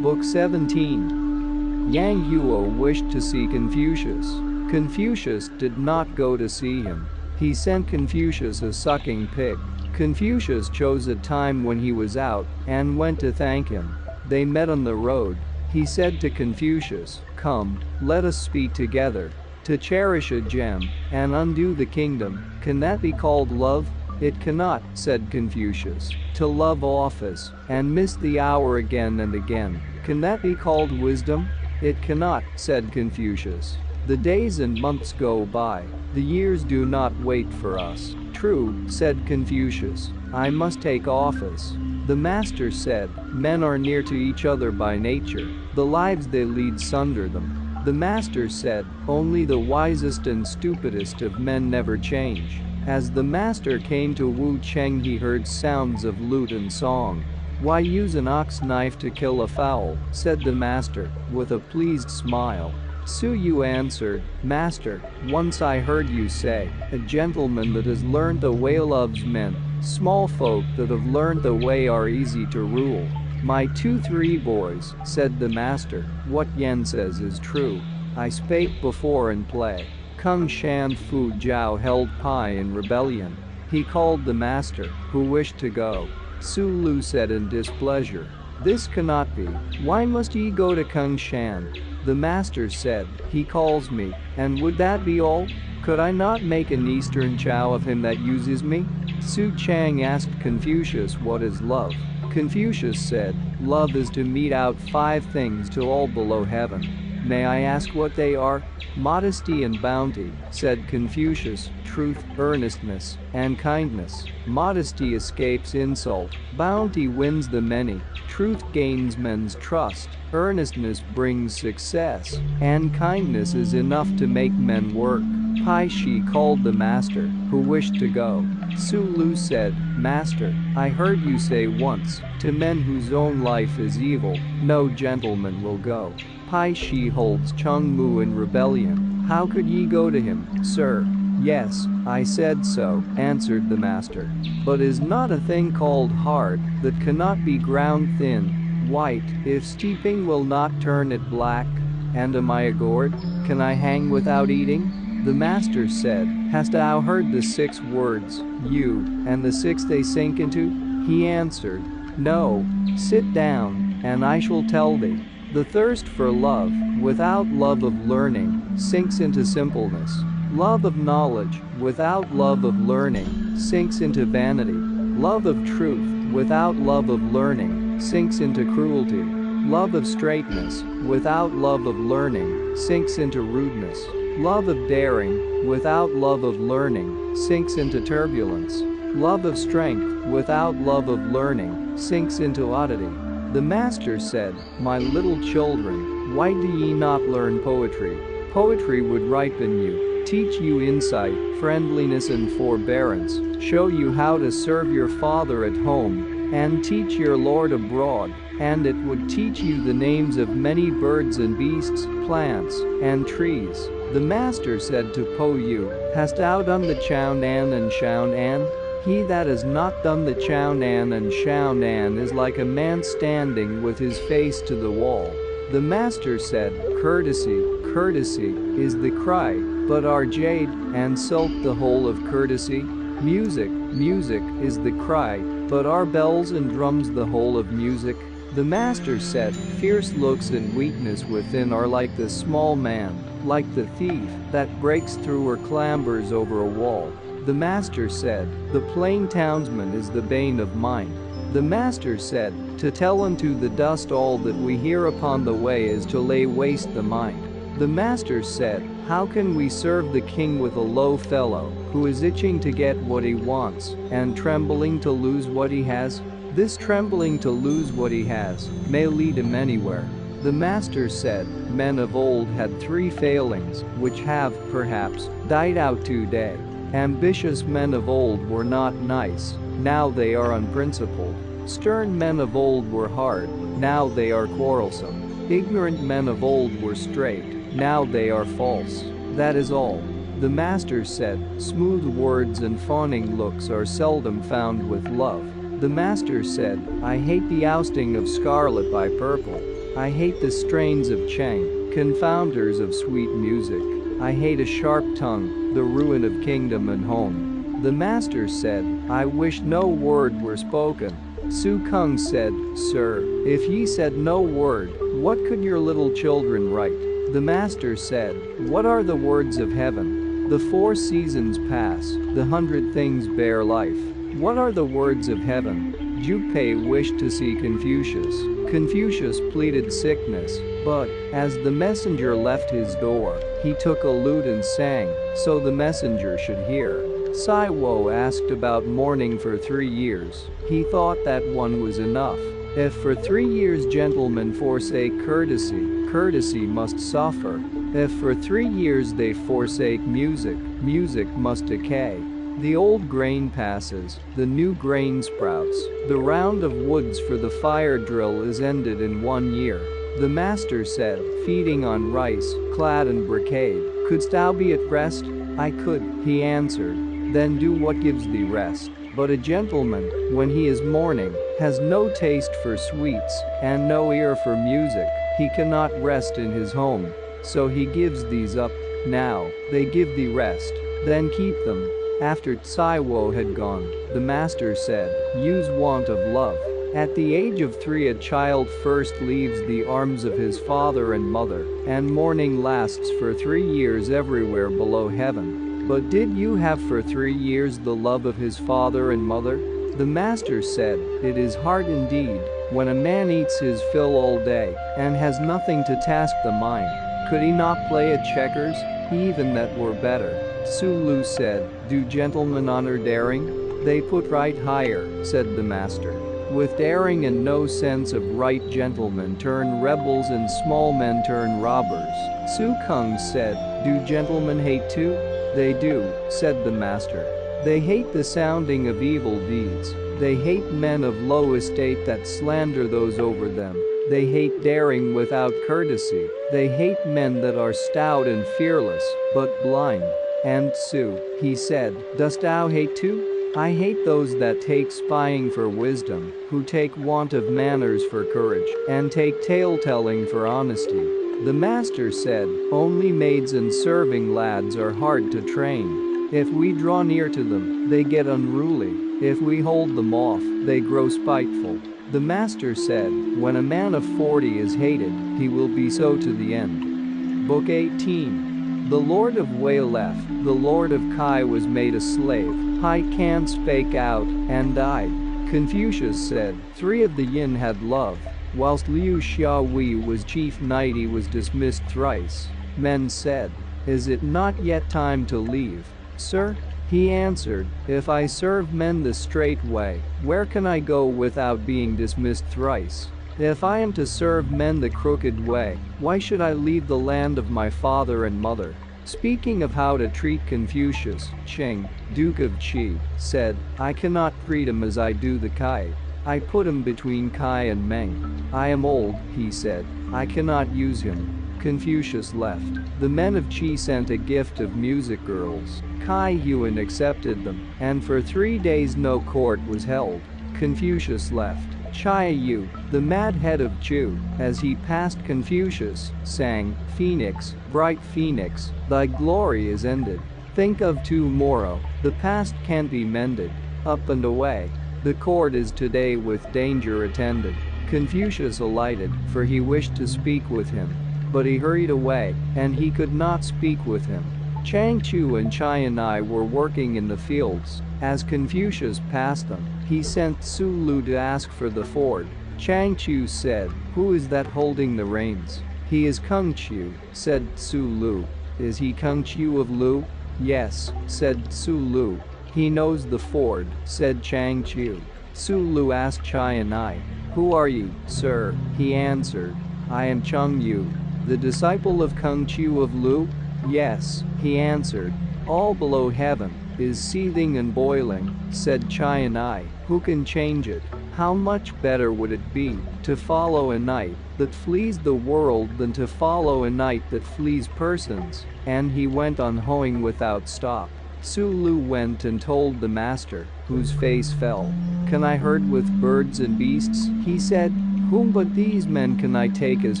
Book 17. Yang Huo wished to see Confucius. Confucius did not go to see him. He sent Confucius a sucking pig. Confucius chose a time when he was out and went to thank him. They met on the road. He said to Confucius, "Come, let us speak together. To cherish a gem and undo the kingdom, can that be called love?" "It cannot," said Confucius. "To love office and miss the hour again and again, can that be called wisdom?" "It cannot," said Confucius. "The days and months go by, the years do not wait for us." "True," said Confucius. "I must take office." The master said, "Men are near to each other by nature, the lives they lead sunder them." The master said, "Only the wisest and stupidest of men never change." As the master came to Wu Cheng, he heard sounds of lute and song. "Why use an ox knife to kill a fowl?" said the master, with a pleased smile. Su Yu answered, "Master, once I heard you say, a gentleman that has learned the way loves men. Small folk that have learned the way are easy to rule." "My 2-3 boys," said the master, "what Yen says is true. I spake before in play." Kung Shan Fu Jiao held pie in rebellion. He called the master, who wished to go. Su Lu said in displeasure, "This cannot be. Why must ye go to Kung Shan?" The master said, "He calls me, and would that be all? Could I not make an Eastern chow of him that uses me?" Su Chang asked Confucius, "What is love?" Confucius said, "Love is to mete out 5 things to all below heaven. May I ask what they are? Modesty and bounty, said Confucius, truth, earnestness, and kindness. Modesty escapes insult, bounty wins the many, truth gains men's trust, earnestness brings success, and kindness is enough to make men work. Pai Shi called the master, who wished to go. Su Lu said, Master, I heard you say once, to men whose own life is evil, no gentleman will go. Pai Shi holds Chung Mu in rebellion. How could ye go to him, sir? Yes, I said so, answered the master. But is not a thing called hard, that cannot be ground thin, white, if steeping will not turn it black? And am I a gourd? Can I hang without eating? The master said, Hast thou heard the 6 words, you, and the 6 they sink into? He answered, No. Sit down, and I shall tell thee. The thirst for love, without love of learning, sinks into simpleness. Love of knowledge, without love of learning, sinks into vanity. Love of truth, without love of learning, sinks into cruelty. Love of straightness, without love of learning, sinks into rudeness. Love of daring, without love of learning, sinks into turbulence. Love of strength, without love of learning, sinks into oddity. The master said, My little children, why do ye not learn poetry? Poetry would ripen you, teach you insight, friendliness and forbearance, show you how to serve your father at home, and teach your lord abroad, and it would teach you the names of many birds and beasts, plants, and trees. The master said to Po Yu, Hast thou done the Chao Nan and Shao Nan? He that has not done the Chao Nan and Shao Nan is like a man standing with his face to the wall. The master said, Courtesy, courtesy, is the cry, but are jade and silk the whole of courtesy? Music, music, is the cry, but are bells and drums the whole of music? The master said, Fierce looks and weakness within are like the small man, like the thief that breaks through or clambers over a wall. The master said, The plain townsman is the bane of mind. The master said, To tell unto the dust all that we hear upon the way is to lay waste the mind. The master said, How can we serve the king with a low fellow, who is itching to get what he wants, and trembling to lose what he has? This trembling to lose what he has may lead him anywhere. The master said, Men of old had 3 failings, which have, perhaps, died out today. Ambitious men of old were not nice, now they are unprincipled. Stern men of old were hard, now they are quarrelsome. Ignorant men of old were straight, now they are false. That is all. The master said, Smooth words and fawning looks are seldom found with love. The master said, I hate the ousting of scarlet by purple. I hate the strains of Chang, confounders of sweet music. I hate a sharp tongue, the ruin of kingdom and home. The master said, I wish no word were spoken. Su Kung said, Sir, if ye said no word, what could your little children write? The master said, What are the words of heaven? The 4 seasons pass, the 100 things bear life. What are the words of heaven? Ju Pei wished to see Confucius. Confucius pleaded sickness, but, as the messenger left his door, he took a lute and sang, so the messenger should hear. Sai Wo asked about mourning for 3 years. He thought that one was enough. If for 3 years gentlemen forsake courtesy, courtesy must suffer. If for 3 years they forsake music, music must decay. The old grain passes, the new grain sprouts. The round of woods for the fire drill is ended in 1 year. The master said, Feeding on rice, clad in brocade, couldst thou be at rest? I could, he answered. Then do what gives thee rest. But a gentleman, when he is mourning, has no taste for sweets, and no ear for music. He cannot rest in his home. So he gives these up. Now, they give thee rest. Then keep them. After Tsai Wo had gone, the master said, Use want of love. At the age of 3 a child first leaves the arms of his father and mother, and mourning lasts for 3 years everywhere below heaven. But did you have for 3 years the love of his father and mother? The master said, It is hard indeed, when a man eats his fill all day, and has nothing to task the mind. Could he not play at checkers? Even that were better. Sulu said, do gentlemen honor daring? They put right higher, said the master. With daring and no sense of right, gentlemen turn rebels and small men turn robbers. Su Kung said, do gentlemen hate too? They do, said the master. They hate the sounding of evil deeds. They hate men of low estate that slander those over them. They hate daring without courtesy. They hate men that are stout and fearless, but blind. And Su, he said, dost thou hate too? I hate those that take spying for wisdom, who take want of manners for courage, and take tale-telling for honesty. The master said, only maids and serving lads are hard to train. If we draw near to them, they get unruly. If we hold them off, they grow spiteful. The master said, when a man of 40 is hated, he will be so to the end. Book 18. The Lord of Wei left, the Lord of Kai was made a slave, Hai Kan spake out, and died. Confucius said, 3 of the yin had love, whilst Liu Xiaowei was chief knight he was dismissed thrice. Men said, is it not yet time to leave, sir? He answered, if I serve men the straight way, where can I go without being dismissed thrice? If I am to serve men the crooked way, why should I leave the land of my father and mother? Speaking of how to treat Confucius, Cheng, Duke of Qi, said, I cannot treat him as I do the Kai. I put him between Kai and Meng. I am old, he said, I cannot use him. Confucius left. The men of Qi sent a gift of music girls. Kai Yuan accepted them, and for 3 days no court was held. Confucius left. Chai Yu, the mad head of Chu, as he passed Confucius, sang, Phoenix, bright Phoenix, thy glory is ended. Think of tomorrow, the past can't be mended. Up and away. The court is today with danger attended. Confucius alighted, for he wished to speak with him. But he hurried away, and he could not speak with him. Chang Chu and Chianai were working in the fields. As Confucius passed them, he sent Su Lu to ask for the ford. Chang Chu said, who is that holding the reins? He is Kung Chu, said Su Lu. Is he Kung Chu of Lu? Yes, said Su Lu. He knows the ford, said Chang Chu. Su Lu asked Chianai, who are you, sir? He answered, I am Chung Yu, the disciple of Kung Chu of Lu? Yes, he answered. All below heaven is seething and boiling, said Chianai. Who can change it? How much better would it be to follow a knight that flees the world than to follow a knight that flees persons? And he went on hoeing without stop. Su Lu went and told the master, whose face fell. Can I herd with birds and beasts? He said. Whom but these men can I take as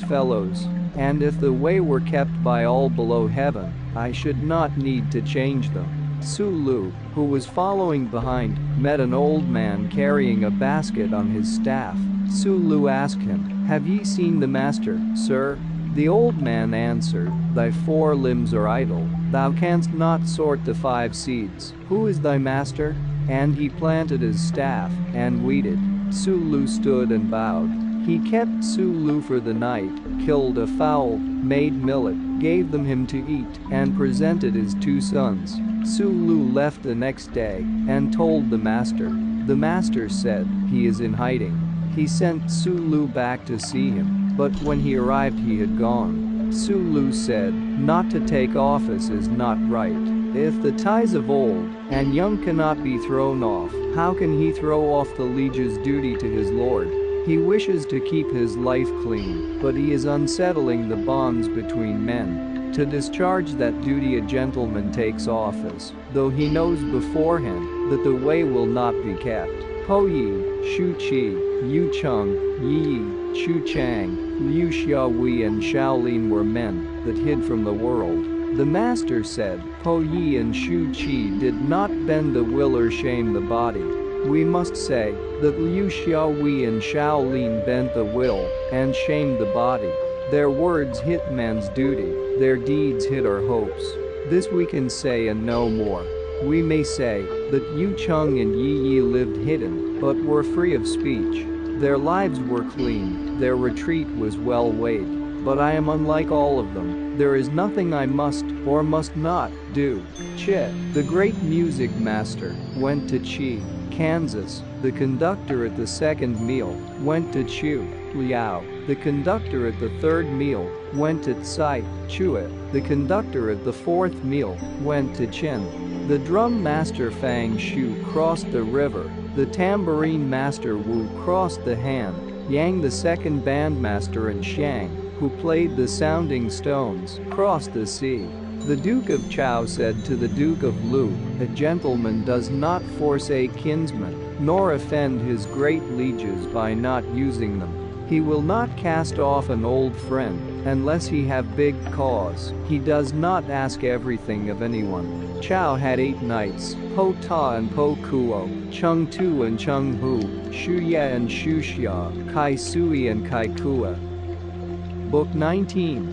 fellows? And if the way were kept by all below heaven, I should not need to change them. Su Lu, who was following behind, met an old man carrying a basket on his staff. Su Lu asked him, have ye seen the master, sir? The old man answered, thy 4 limbs are idle, thou canst not sort the 5 seeds. Who is thy master? And he planted his staff, and weeded. Su Lu stood and bowed. He kept Su Lu for the night, killed a fowl, made millet, gave them him to eat, and presented his 2 sons. Su Lu left the next day, and told the master. The master said, he is in hiding. He sent Su Lu back to see him, but when he arrived he had gone. Su Lu said, not to take office is not right. If the ties of old and young cannot be thrown off, how can he throw off the liege's duty to his lord? He wishes to keep his life clean, but he is unsettling the bonds between men. To discharge that duty a gentleman takes office, though he knows beforehand that the way will not be kept. Po Yi, Shu Qi, Yu Cheng, Yi, Chu Chang, Liu Xiaowei and Shaolin were men that hid from the world. The master said, Po Yi and Shu Qi did not bend the will or shame the body. We must say that Liu Xiaowei and Shaolin bent the will and shamed the body. Their words hit man's duty, their deeds hit our hopes. This we can say and no more. We may say that Yu Cheng and Yi Yi lived hidden, but were free of speech. Their lives were clean, their retreat was well weighed. But I am unlike all of them. There is nothing I must or must not do. Che, the great music master, went to Chi, Kansas. The conductor at the second meal went to Chu. Liao, the conductor at the third meal, went to Tsai. Chua, the conductor at the fourth meal, went to Chen. The drum master Fang Shu crossed the river. The tambourine master Wu crossed the Han. Yang, the second bandmaster, and Shang, who played the sounding stones, crossed the sea. The Duke of Chao said to the Duke of Lu, "A gentleman does not force a kinsman, nor offend his great lieges by not using them. He will not cast off an old friend, unless he have big cause. He does not ask everything of anyone." Chao had 8 knights, Po Ta and Po Kuo, Chung Tu and Chung Hu, Shu Ye and Shu Xia, Kai Sui and Kai Kua. Book 19.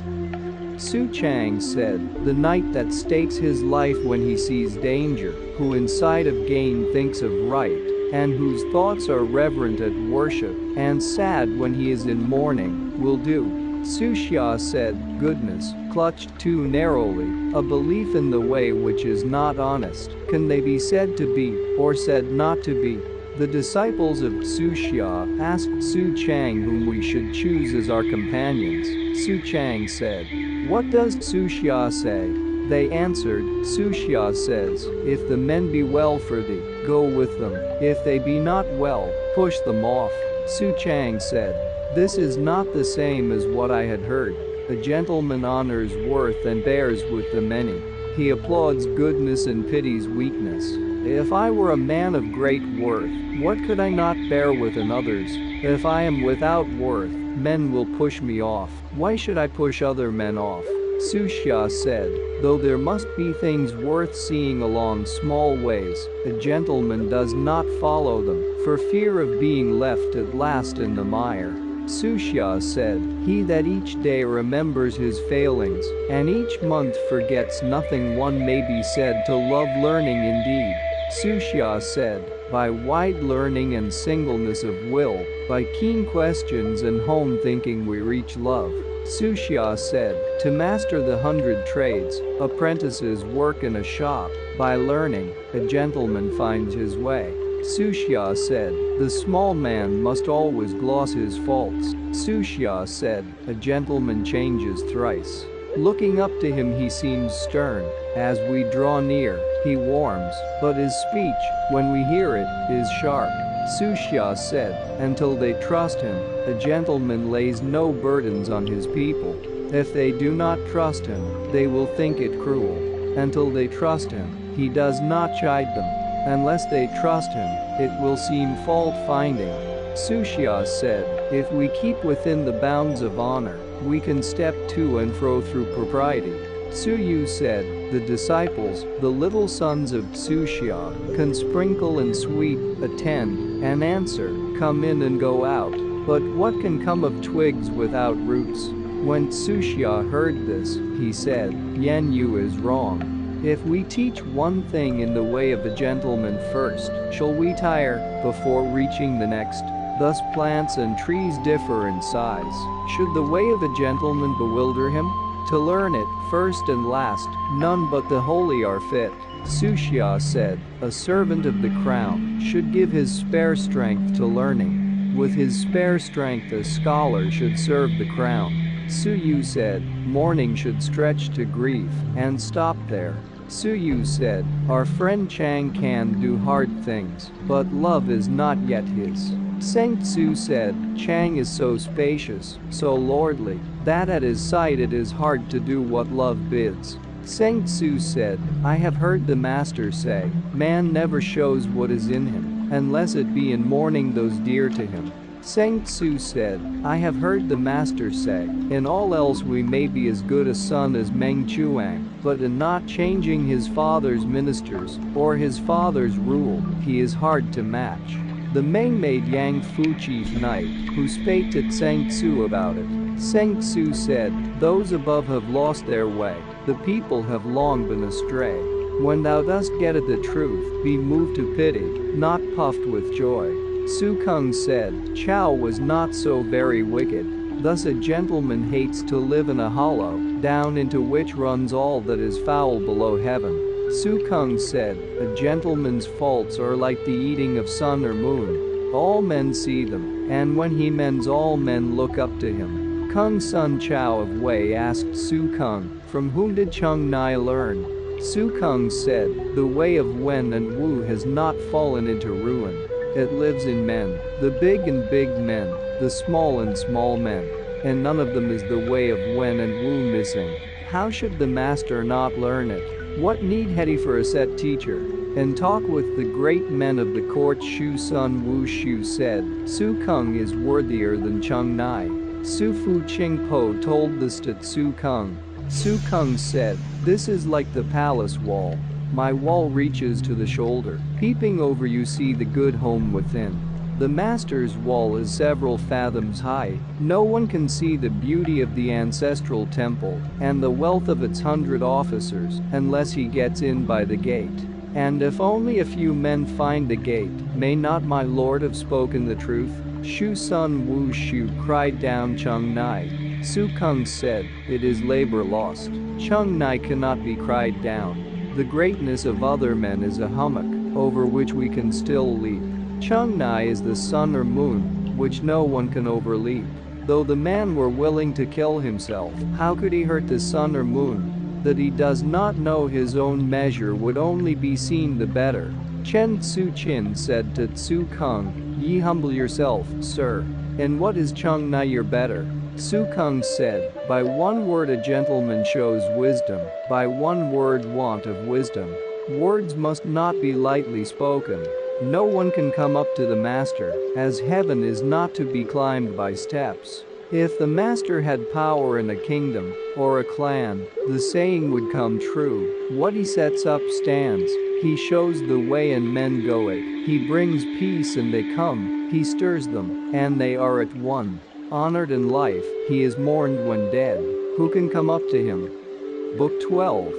Su Chang said, "The knight that stakes his life when he sees danger, who in sight of gain thinks of right, and whose thoughts are reverent at worship, and sad when he is in mourning, will do." Su Xia said, "Goodness, clutched too narrowly, a belief in the way which is not honest, can they be said to be, or said not to be?" The disciples of Su Xia asked Su Chang whom we should choose as our companions. Su Chang said, "What does Su Xia say?" They answered, "Su Xia says, if the men be well for thee, go with them, if they be not well, push them off." Su Chang said, "This is not the same as what I had heard. A gentleman honors worth and bears with the many. He applauds goodness and pities weakness. If I were a man of great worth, what could I not bear with others? If I am without worth, men will push me off. Why should I push other men off?" Su Xia said, "Though there must be things worth seeing along small ways, a gentleman does not follow them, for fear of being left at last in the mire." Su Xia said, "He that each day remembers his failings, and each month forgets nothing, one may be said to love learning indeed." Su Xia said, "By wide learning and singleness of will, by keen questions and home thinking we reach love." Su Xia said, "To master the 100 trades, apprentices work in a shop. By learning, a gentleman finds his way." Su Xia said, "The small man must always gloss his faults." Su Xia said, "A gentleman changes thrice. Looking up to him he seems stern. As we draw near, he warms, but his speech, when we hear it, is sharp." Su Xia said, "Until they trust him, a gentleman lays no burdens on his people. If they do not trust him, they will think it cruel. Until they trust him, he does not chide them. Unless they trust him, it will seem fault-finding." Su Xia said, "If we keep within the bounds of honor, we can step to and fro through propriety." Su Yu said, "The disciples, the little sons of Su Xia, can sprinkle and sweep, attend, and answer, come in and go out. But what can come of twigs without roots?" When Su Xia heard this, he said, "Yan Yu is wrong. If we teach one thing in the way of a gentleman first, shall we tire before reaching the next? Thus plants and trees differ in size. Should the way of a gentleman bewilder him? To learn it, first and last, none but the holy are fit." Su Xia said, "A servant of the crown should give his spare strength to learning. With his spare strength a scholar should serve the crown." Su Yu said, "Mourning should stretch to grief and stop there." Su Yu said, "Our friend Chang can do hard things, but love is not yet his." Seng Tzu said, "Chang is so spacious, so lordly, that at his sight it is hard to do what love bids." Seng Tzu said, "I have heard the master say, man never shows what is in him, unless it be in mourning those dear to him." Seng Tzu said, "I have heard the master say, in all else we may be as good a son as Meng Chuang, but in not changing his father's ministers, or his father's rule, he is hard to match." The Meng made Yang Fu chief knight, who spake to Seng Tzu about it. Seng Tzu said, "Those above have lost their way, the people have long been astray. When thou dost get at the truth, be moved to pity, not puffed with joy." Su Kung said, "Chao was not so very wicked. Thus a gentleman hates to live in a hollow, down into which runs all that is foul below heaven. Su Kung said, a gentleman's faults are like the eating of sun or moon. All men see them, and when he mends all men look up to him. Kung Sun Chao of Wei asked Su Kung, from whom did Chung Nai learn? Su Kung said, the way of Wen and Wu has not fallen into ruin. It lives in men, the big and big men, the small and small men. And none of them is the way of Wen and Wu missing. How should the master not learn it? What need had he for a set teacher? And talk with the great men of the court. Shu Sun Wu Shu said, Su Kung is worthier than Chung Nai. Su Fu Ching Po told this to Su Kung. Su Kung said, this is like the palace wall. My wall reaches to the shoulder. Peeping over you see the good home within. The master's wall is several fathoms high. No one can see the beauty of the ancestral temple and the wealth of its 100 officers unless he gets in by the gate. And if only a few men find the gate, may not my lord have spoken the truth? Shu Sun Wu Shu cried down Chung Nai. Su Kung said, it is labor lost. Chung Nai cannot be cried down. The greatness of other men is a hummock over which we can still leap. Chung Nai is the sun or moon, which no one can overleap. Though the man were willing to kill himself, how could he hurt the sun or moon? That he does not know his own measure would only be seen the better. Chen Tsu Chin said to Tsu Kung, ye humble yourself, sir. And what is Chung Nai your better? Su Kung said, by one word a gentleman shows wisdom, by one word want of wisdom. Words must not be lightly spoken. No one can come up to the master, as heaven is not to be climbed by steps. If the master had power in a kingdom, or a clan, the saying would come true, what he sets up stands. He shows the way and men go it. He brings peace and they come. He stirs them, and they are at one. Honored in life, he is mourned when dead. Who can come up to him? Book 12.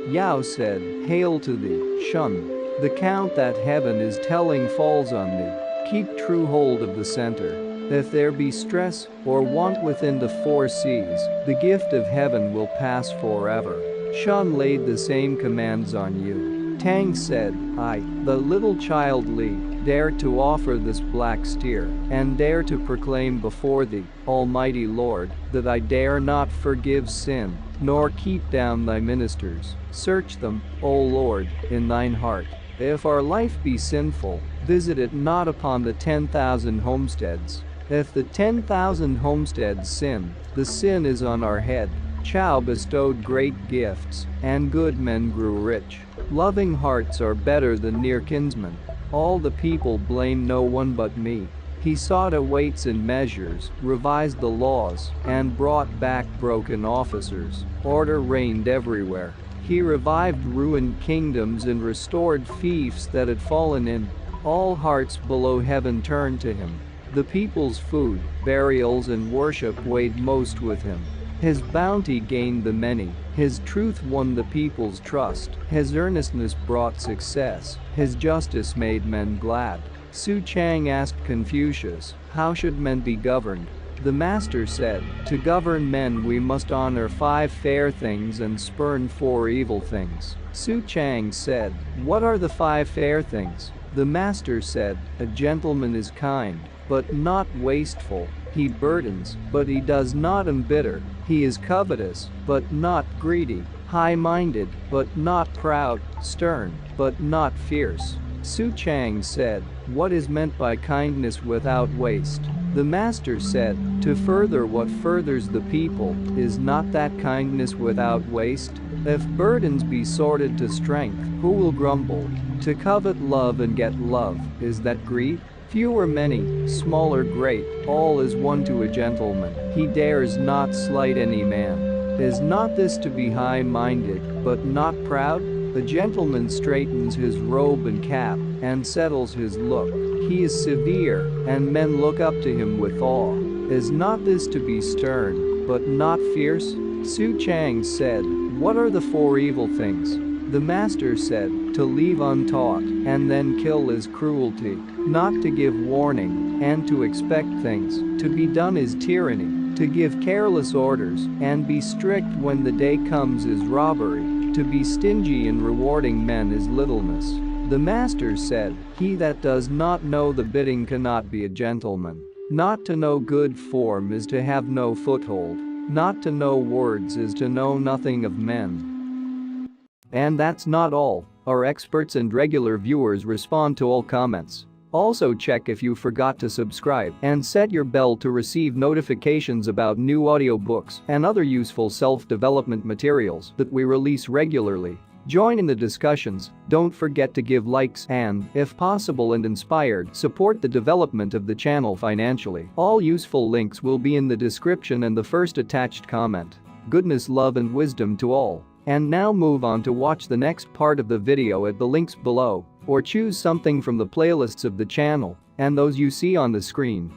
Yao said, hail to thee, Shun. The count that heaven is telling falls on thee. Keep true hold of the center. If there be stress or want within the four seas, the gift of heaven will pass forever. Shun laid the same commands on you. Tang said, I, the little child Li, dare to offer this black steer, and dare to proclaim before thee, Almighty Lord, that I dare not forgive sin, nor keep down thy ministers. Search them, O Lord, in thine heart. If our life be sinful, visit it not upon the 10,000 homesteads. If the 10,000 homesteads sin, the sin is on our head. Chao bestowed great gifts, and good men grew rich. Loving hearts are better than near kinsmen. All the people blame no one but me. He sought a weights and measures, revised the laws, and brought back broken officers. Order reigned everywhere. He revived ruined kingdoms and restored fiefs that had fallen in. All hearts below heaven turned to him. The people's food, burials and worship weighed most with him. His bounty gained the many. His truth won the people's trust. His earnestness brought success. His justice made men glad. Su Chang asked Confucius, how should men be governed? The master said, to govern men we must honor 5 fair things and spurn 4 evil things. Su Chang said, what are the 5 fair things? The master said, a gentleman is kind, but not wasteful. He burdens, but he does not embitter. He is covetous, but not greedy. High-minded, but not proud. Stern, but not fierce. Su Chang said, what is meant by kindness without waste? The master said, to further what furthers the people, is not that kindness without waste? If burdens be sorted to strength, who will grumble? To covet love and get love, is that greed? Few or many, small or great, all is one to a gentleman. He dares not slight any man. Is not this to be high-minded, but not proud? The gentleman straightens his robe and cap, and settles his look. He is severe, and men look up to him with awe. Is not this to be stern, but not fierce? Su Chang said, what are the 4 evil things? The master said, to leave untaught, and then kill is cruelty. Not to give warning, and to expect things to be done is tyranny. To give careless orders and be strict when the day comes is robbery. To be stingy in rewarding men is littleness. The master said, "He that does not know the bidding cannot be a gentleman." Not to know good form is to have no foothold. Not to know words is to know nothing of men. And that's not all. Our experts and regular viewers respond to all comments. Also check if you forgot to subscribe and set your bell to receive notifications about new audiobooks and other useful self-development materials that we release regularly. Join in the discussions, don't forget to give likes and, if possible and inspired, support the development of the channel financially. All useful links will be in the description and the first attached comment. Goodness, love and wisdom to all. And now move on to watch the next part of the video at the links below, or choose something from the playlists of the channel and those you see on the screen.